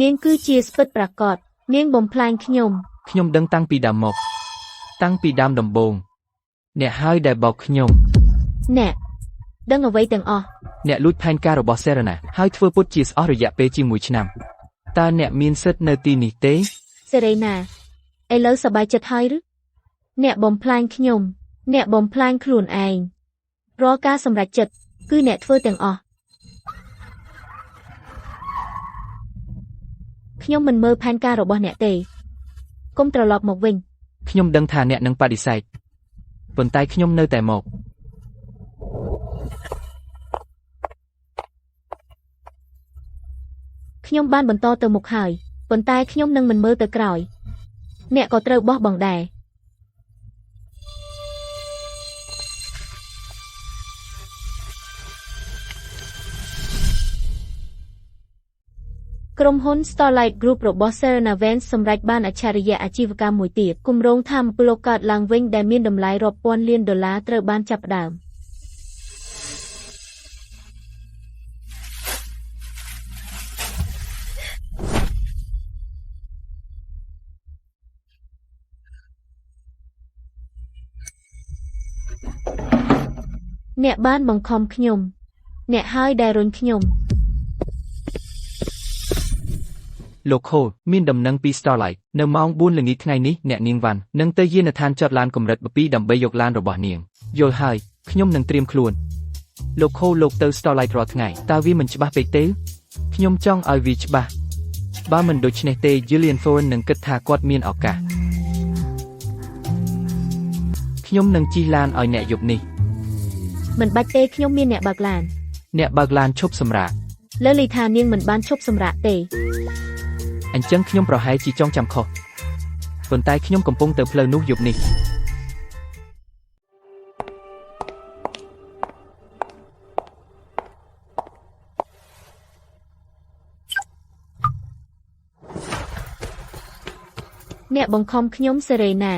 នាងគឺជាស្ពិតប្រាកដនាងបំផ្លាញខ្ញុំ ខ្ញុំដឹងតាំងពីដើមមកតាំងពីដើមដំបូងអ្នកហើយដែលបោកខ្ញុំ អ្នកដឹងអ្វីទាំងអស់ អ្នកលួចផែនការរបស់ Serena ហើយធ្វើពុតជាស្អស់រយៈពេលជា1ឆ្នាំតើអ្នកមានសិទ្ធិនៅទីនេះទេ Serena ឥឡូវសប្បាយចិត្តហើយឬអ្នកបំផ្លាញខ្ញុំអ្នកបំផ្លាញខ្លួនឯងរាល់ការសម្រេចចិត្តគឺអ្នកធ្វើទាំងអស់ខ្ញុំមិនមើលផែនការរបស់អ្នកទេកុំត្រឡប់មកវិញ ខ្ញុំដឹងថាអ្នកនឹងបដិសេធប៉ុន្តែខ្ញុំនៅតែមក ខ្ញុំបានបន្តទៅមុខហើយប៉ុន្តែខ្ញុំនឹងមិនមើលទៅក្រោយអ្នកក៏ត្រូវបោះបង់ដែរក្រុមហ៊ុន Starlight Group របស់ Serena Vance សម្រេចបានអច្ឆរិយៈអាជីវកម្មមួយទៀតគម្រោងថាមពលកើតឡើងវិញដែលមានតម្លៃរាប់ពាន់លានដុល្លារត្រូវបានចាប់ផ្ដើមអ្នកបានបង្ខំខ្ញុំអ្នកហើយដែលរុញខ្ញុំ លោកខូមានដំណឹងពី Starlight នៅម៉ោង 4 ល្ងាចថ្ងៃនេះអ្នកនាងវ៉ាន់នឹងទៅយានដ្ឋានចតឡានកម្រិត12ដើម្បីយកឡានរបស់នាងយល់ហើយខ្ញុំនឹងត្រៀមខ្លួនលោកខូលោកទៅ Starlight រាល់ថ្ងៃតើវាមិនច្បាស់ពេកទេខ្ញុំចង់ឲ្យវាច្បាស់បើមិនដូច្នេះទេ Julian Thorne នឹងគិតថាគាត់មានឱកាសខ្ញុំនឹងជិះឡានឲ្យអ្នកយប់នេះ មិនបាច់ទេខ្ញុំមានអ្នកបើកឡាន អ្នកបើកឡានឈប់សម្រាក លើលីថានាងមិនបានឈប់សម្រាកទេ អញ្ចឹងខ្ញុំប្រហែលជាចង់ចាំខុសប៉ុន្តែខ្ញុំកំពុងទៅផ្លូវនោះយប់នេះអ្នកបង្ខំខ្ញុំ Serena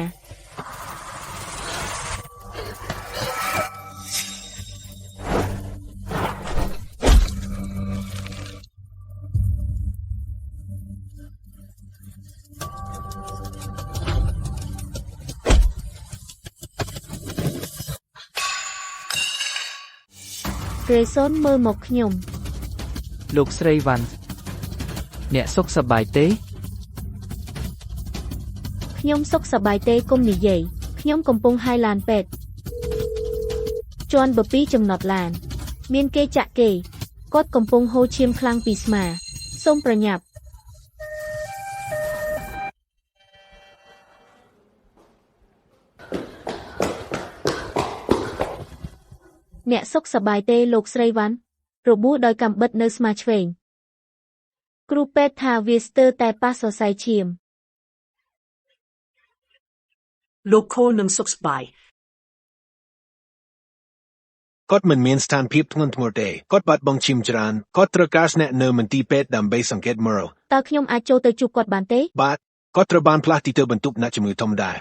Grayson មើលមកខ្ញុំ លោកស្រីវ៉ាន់អ្នកសុខសប្បាយទេ ខ្ញុំសុខសប្បាយទេកុំនិយាយខ្ញុំកំពុងហាយឡានពេទ្យជាន់បពីចំណតឡានមានគេចាក់គេគាត់កំពុងហូរឈាមខ្លាំងពីស្មាសូមប្រញាប់អ្នកសុខសប្បាយទេលោកស្រីវ៉ាន់របួសដោយកាំបិតនៅស្មាឆ្វេងគ្រូពេទ្យថាវាស្ទើរតែប៉ះសរសៃឈាម លោកខូនឹងសុខសប្បាយ គាត់មិនមានស្ថានភាពធ្ងន់ធ្ងរទេគាត់បាត់បង់ឈាមច្រើនគាត់ត្រូវការស្នាក់នៅមន្ទីរពេទ្យដើម្បីសង្កេតមើល តើខ្ញុំអាចចូលទៅជួបគាត់បានទេ បាទគាត់ត្រូវបានផ្លាស់ទីទៅបន្ទប់អ្នកជំងឺធម្មតា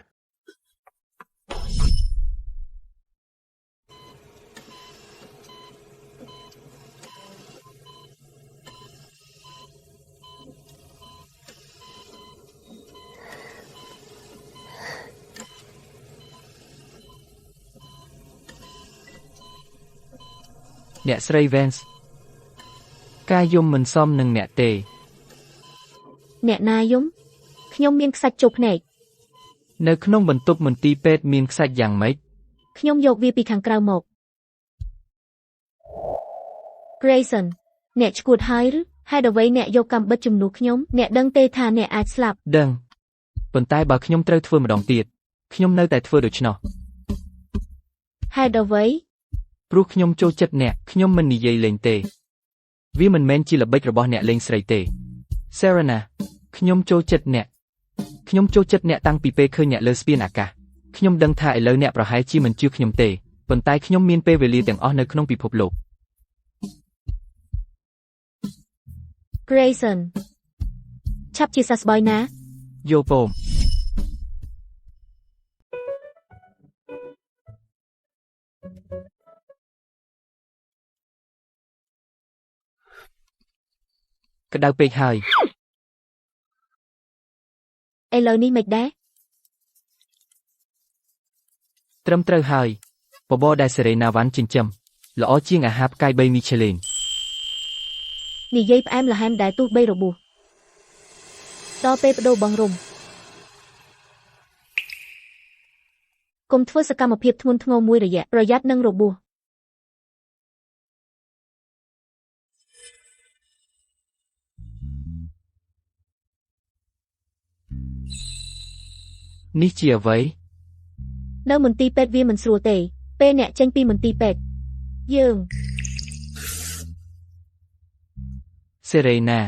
អ្នកស្រី Vance ការយំមិនសមនឹងអ្នកទេ អ្នកណាយំខ្ញុំមានខ្សាច់ចូលភ្នែក នៅក្នុងបន្ទប់មន្ទីរពេទ្យមានខ្សាច់យ៉ាងម៉េច ខ្ញុំយកវាពីខាងក្រៅមក Grayson អ្នកឈួតហើយឬហេតុអ្វីអ្នកយកកាំបិតជំនួសខ្ញុំអ្នកដឹងទេថាអ្នកអាចស្លាប់ ដឹងប៉ុន្តែបើខ្ញុំត្រូវធ្វើម្ដងទៀតខ្ញុំនៅតែធ្វើដូច្នោះ ហេតុអ្វី ព្រោះខ្ញុំចូលចិត្តអ្នកខ្ញុំមិននិយាយលេងទេវាមិនមែនជាល្បិចរបស់អ្នកលេងស្រីទេ Serena ខ្ញុំចូលចិត្តអ្នកតាំងពីពេលឃើញអ្នកលើស្ពានអាកាសខ្ញុំដឹងថាឥឡូវអ្នកប្រហែលជាមិនជឿខ្ញុំទេប៉ុន្តែខ្ញុំមានពេលវេលាទាំងអស់នៅក្នុងពិភពលោក Grayson ឆាប់ជាសះស្បើយណា យោពមក្តៅពេកហើយ ឥឡូវនេះមិនដែរ ត្រឹមត្រូវហើយបបរដែលសេរីណាវ៉ាន់ចិញ្ចឹមល្អជាងអាហារផ្កាយ3មីឆេលីន និយាយផ្អែមល្ហែមដែរទោះបីរបួសដល់ពេលបដូរបង់រំកុំធ្វើសកម្មភាពធ្ងន់ធ្ងរមួយរយៈប្រយ័ត្ននឹងរបួស នេះជាអ្វី នៅមន្ទីរពេទ្យវាមិនស្រួលទេពេលអ្នកចេញពីមន្ទីរពេទ្យយើង សេរីណា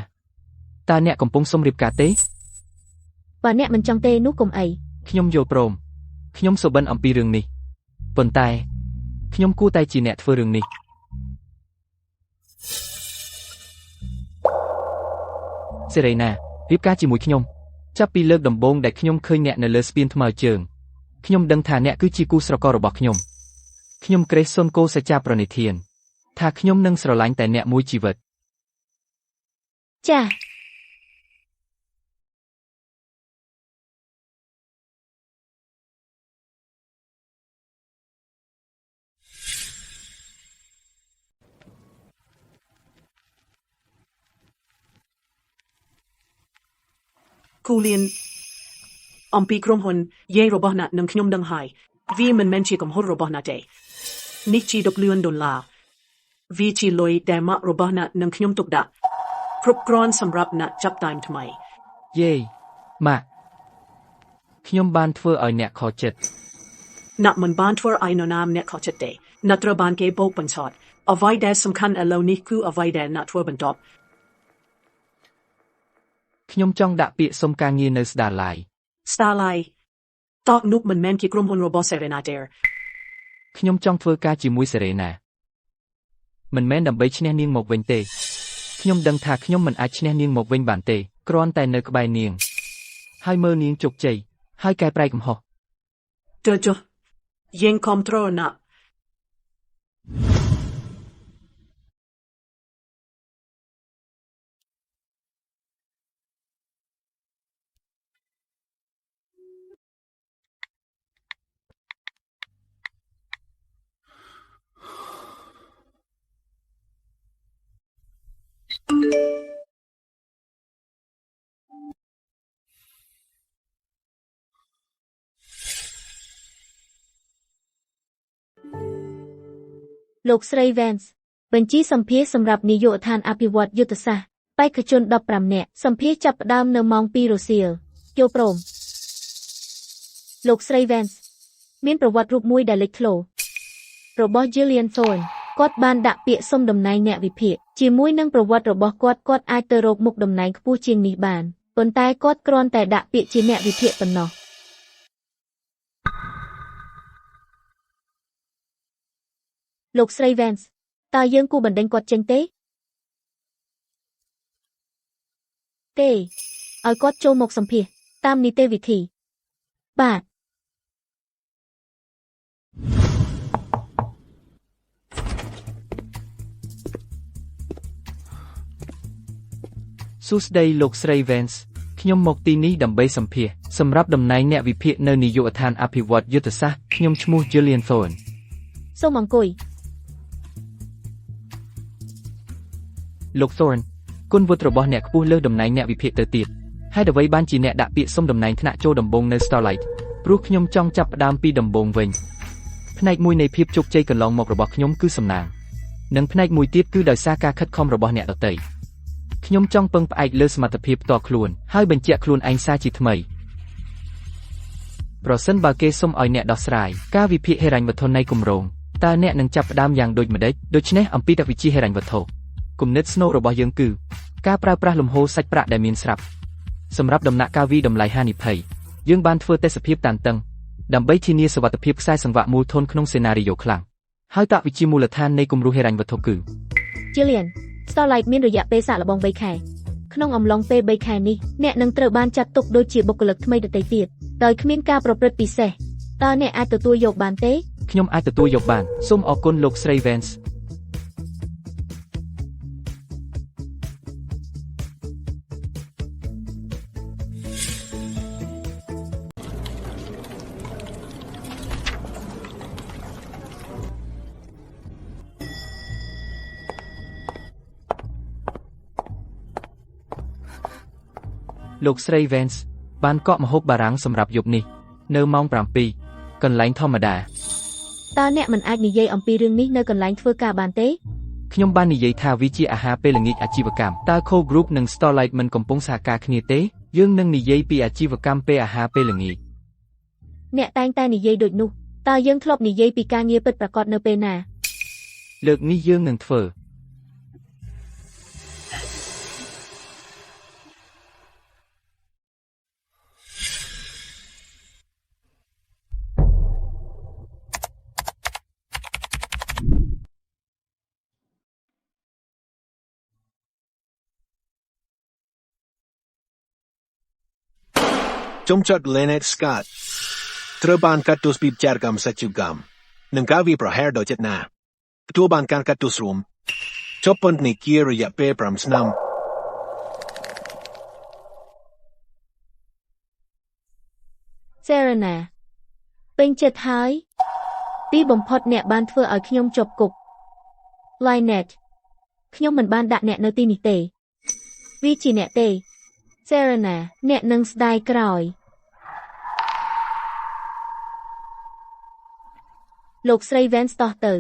តើអ្នកកំពុងសុំរៀបការទេ បើអ្នកមិនចង់ទេនោះកុំអី ខ្ញុំយល់ព្រមខ្ញុំសុបិនអំពីរឿងនេះប៉ុន្តែខ្ញុំគួរតែជាអ្នកធ្វើរឿងនេះសេរីណារៀបការជាមួយខ្ញុំចាប់ពីលើកដំបូងដែលខ្ញុំឃើញអ្នកនៅលើស្ពានថ្មើរជើងខ្ញុំដឹងថាអ្នកគឺជាគូស្រកររបស់ខ្ញុំក្រេសសុនកូសច្ចាប្រណិធានថាខ្ញុំនឹងស្រឡាញ់តែអ្នកមួយជីវិត ចា៎ គូលៀនអំពីក្រុមហ៊ុនយាយរបស់អ្នកនឹងខ្ញុំដឹងហើយវាមិនមែនជាកំហុសរបស់អ្នកទេនេះជា$10 លានវាជាលុយដែលម៉ាក់របស់អ្នកនឹងខ្ញុំទុកដាក់គ្រប់គ្រាន់សម្រាប់អ្នកចាប់តាមថ្មី យេម៉ាក់ខ្ញុំបានធ្វើឲ្យអ្នកខកចិត្ត អ្នកមិនបានធ្វើឲ្យនរណាម្នាក់ខកចិត្តទេអ្នកត្រូវបានគេបោកបញ្ឆោតអ្វីដែលសំខាន់ឥឡូវនេះគឺអ្វីដែលអ្នកធ្វើបន្ទាប់ ខ្ញុំចង់ដាក់ពាក្យសុំការងារនៅស្ដារឡាយ Starlight តោះនោះមិនមែនជាក្រុមហ៊ុនរបស់ Serena Dare ខ្ញុំចង់ធ្វើការជាមួយសេរីណាមិនមែនដើម្បីឈ្នះនាងមកវិញទេខ្ញុំដឹងថាខ្ញុំមិនអាចឈ្នះនាងមកវិញបានទេគ្រាន់តែនៅក្បែរនាងហើយមើលនាងជោគជ័យហើយកែប្រែកំហុស ចុះយើងគ្រប់គ្រងអ្នក លោកស្រី Vance បញ្ជីសម្ភារសម្រាប់នាយកដ្ឋានអភិវឌ្ឍយុទ្ធសាស្ត្របេក្ខជន15នាក់សម្ភារចាប់ផ្ដើមនៅម៉ោង 2 រសៀលយល់ព្រមលោកស្រី Vance មានប្រវត្តិរូបមួយដែលលេចធ្លោរបស់ Gillian Thorne គាត់បានដាក់ពាក្យសុំតំណែងអ្នកវិភាគជាមួយនឹងប្រវត្តិរបស់គាត់អាចទៅរកមុខតំណែងខ្ពស់ជាងនេះបានប៉ុន្តែគាត់គ្រាន់តែដាក់ពាក្យជាអ្នកវិភាគប៉ុណ្ណោះលោកស្រី Vance តើយើងគួរបណ្ដេញគាត់ចេញទេឲ្យគាត់ចូលមកសម្ភាសតាមនីតិវិធីបាទ សួស្តីលោកស្រី Vance ខ្ញុំមកទីនេះដើម្បីសម្ភាសសម្រាប់តំណែងអ្នកវិភាគនៅនាយកដ្ឋានអភិវឌ្ឍយុទ្ធសាស្ត្រខ្ញុំឈ្មោះ Gillian Thorne សូមអង្គុយ លោក Thorne គុណវុឌ្ឍរបស់អ្នកខ្ពស់លើសតំណែងអ្នកវិភាគទៅទៀតហើយអ្វីបានជាអ្នកដាក់ពាក្យសុំតំណែងថ្នាក់ចូលដំបូងនៅ Starlight ព្រោះខ្ញុំចង់ចាប់ផ្ដើមពីដំបូងវិញផ្នែកមួយនៃភាពជោគជ័យកន្លងមករបស់ខ្ញុំគឺសំណាងនិងផ្នែកមួយទៀតគឺដោយសារការខិតខំរបស់អ្នកដទៃខ្ញុំចង់ពឹងផ្អែកលើសមត្ថភាពផ្ទាល់ខ្លួនហើយបញ្ជាក់ខ្លួនឯងសាជាថ្មីប្រសិនបើគេសុំឲ្យអ្នកដោះស្រាយការវិភាគហិរញ្ញវត្ថុនៃគម្រោងតើអ្នកនឹងចាប់ផ្ដើមយ៉ាងដូចម្តេចដូច្នេះអំពីតវិជ្ជាហិរញ្ញវត្ថុគំនិតស្នូលរបស់យើងគឺការប្រើប្រាស់លំហូរសាច់ប្រាក់ដែលមានស្រាប់សម្រាប់ដំណាក់កាលវិតម្លៃហានិភ័យយើងបានធ្វើទេសភាពតានតឹងដើម្បីធានាសុវត្ថិភាពខ្សែសង្វាក់មូលធនក្នុងសេណារីយ៉ូខ្លាំងហើយតវិជ្ជាមូលដ្ឋាននៃគំរូហិរញ្ញវត្ថុគឺ Gillian Starlight មានរយៈពេលសាកល្បង3ខែ ក្នុងអំឡុងពេល3ខែនេះអ្នកនឹងត្រូវបានចាត់ទុកដូចជាបុគ្គលិកថ្មីដទៃទៀតដោយគ្មានការប្រព្រឹត្តពិសេសតើអ្នកអាចទទួលយកបានទេ ខ្ញុំអាចទទួលយកបានសូមអរគុណលោកស្រី Vanceលោកស្រី Vance បានកក់ម្ហូបបារាំងសម្រាប់យប់នេះនៅម៉ោង 7 កន្លែងធម្មតា តើអ្នកមិនអាចនិយាយអំពីរឿងនេះនៅកន្លែងធ្វើការបានទេ ខ្ញុំបាននិយាយថាវាជាអាហារពេលល្ងាចអាជីវកម្មតើ Core Group និង Starlight មិនកំពុងសហការគ្នាទេយើងនឹងនិយាយពីអាជីវកម្មពេលអាហារពេលល្ងាច អ្នកតែងតែនិយាយដូចនោះតើយើងធ្លាប់និយាយពីការងារពិតប្រាកដនៅពេលណា លើកនេះយើងនឹងធ្វើ ចំចាត់ Lynette Scott ត្រូវបានកាត់ទោសពីចារកម្មសច្ចុកម្មនិងការវាយប្រហារដោយចេតនាទទួលបានការកាត់ទោសរួមជាប់ពន្ធនាគាររយៈពេល5ឆ្នាំ Serena ពេញចិត្តហើយទីបំផុតអ្នកបានធ្វើឲ្យខ្ញុំជាប់គុក Lynette ខ្ញុំមិនបានដាក់អ្នកនៅទីនេះទេវាជាអ្នកទេ Serena អ្នកនឹងស្ដាយក្រោយលោកស្រី Vance តោះទៅ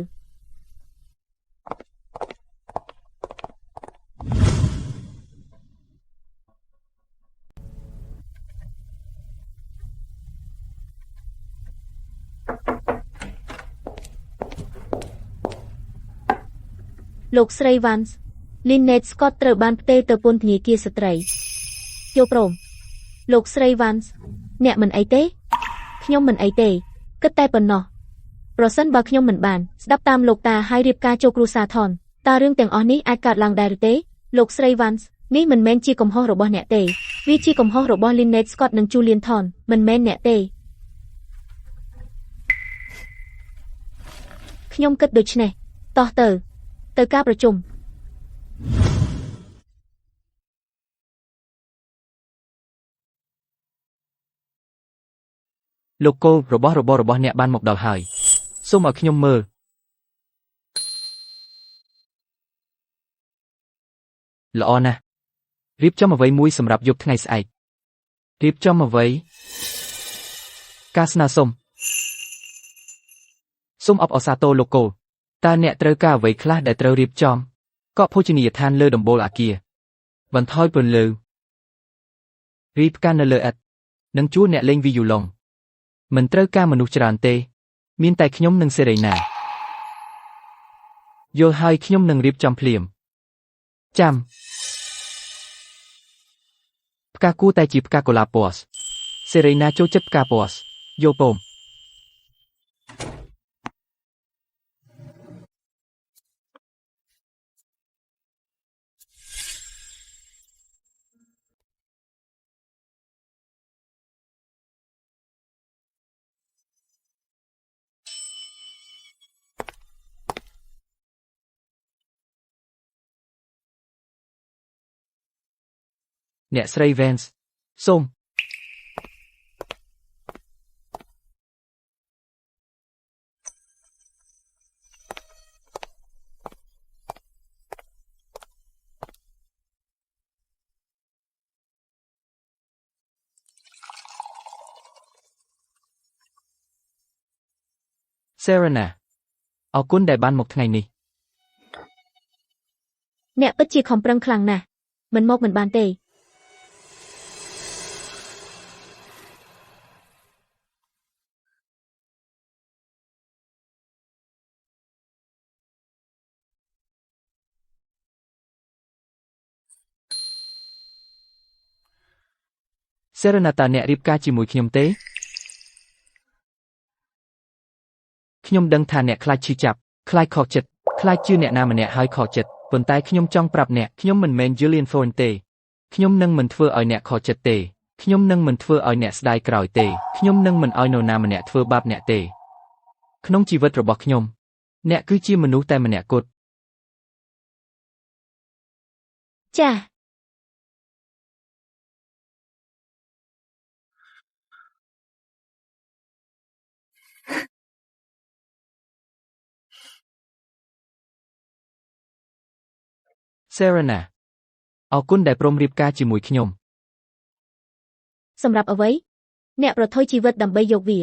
លោកស្រី Vance Lynette Scott ត្រូវបានផ្ទេរទៅពន្ធនាគារស្ត្រីយល់ព្រមលោកស្រី Vance អ្នកមិនអីទេខ្ញុំមិនអីទេគិតតែប៉ុណ្ណោះប្រសិនបើខ្ញុំមិនបានស្ដាប់តាមលោកតាហើយរៀបការចូលគ្រួសារថនតើរឿងទាំងអស់នេះអាចកើតឡើងដែរឬទេលោកស្រី Vance នេះមិនមែនជាកំហុសរបស់អ្នកទេវាជាកំហុសរបស់ Lynette Scott និង Julian Thorn មិនមែនអ្នកទេខ្ញុំគិតដូច្នេះតោះទៅការប្រជុំ លោកគោលរបស់អ្នកបានមកដល់ហើយសូមឲ្យខ្ញុំមើលល្អណាស់រៀបចំអ្វីមួយសម្រាប់យប់ថ្ងៃស្អែករៀបចំអ្វីការស្នើសុំសូមអបអរសាទរលោកគោលតើអ្នកត្រូវការអ្វីខ្លះដែលត្រូវរៀបចំកក់ភោជនីយដ្ឋានលើដំបូលអគារបន្ថយពន្លឺរីផ្កានៅលើឥដ្ឋនិងជួលអ្នកលេងវីយូឡុងមិនត្រូវការមនុស្សច្រើនទេមានតែខ្ញុំនិងសេរីណាយល់ហើយខ្ញុំនឹងរៀបចំភ្លាមចាំផ្កាគួរតែជាផ្កាកុលាបពណ៌សេរីណាចូលចិត្តផ្កាពណ៌យល់ពមអ្នកស្រី Vance សូម Serena អរគុណដែលបានមកថ្ងៃនេះអ្នកពិតជាខំប្រឹងខ្លាំងណាស់មិនមកមិនបានទេ Serena តាអ្នករៀបការជាមួយខ្ញុំទេខ្ញុំដឹងថាអ្នកខ្លាចឈឺចាប់ខ្លាចខកចិត្តខ្លាចជឿអ្នកណាម្នាក់ហើយខកចិត្តប៉ុន្តែខ្ញុំចង់ប្រាប់អ្នកខ្ញុំមិនមែន Julian Thorn ទេ ខ្ញុំនឹងមិនធ្វើឲ្យអ្នកខកចិត្តទេខ្ញុំនឹងមិនធ្វើឲ្យអ្នកស្ដាយក្រោយទេខ្ញុំនឹងមិនឲ្យនរណាម្នាក់ធ្វើបាបអ្នកទេក្នុងជីវិតរបស់ខ្ញុំអ្នកគឺជាមនុស្សតែម្នាក់គត់ ចា៎ Serena អរគុណដែលព្រមរៀបការជាមួយខ្ញុំ សម្រាប់អ្វីអ្នកប្រថុយជីវិតដើម្បីយកវា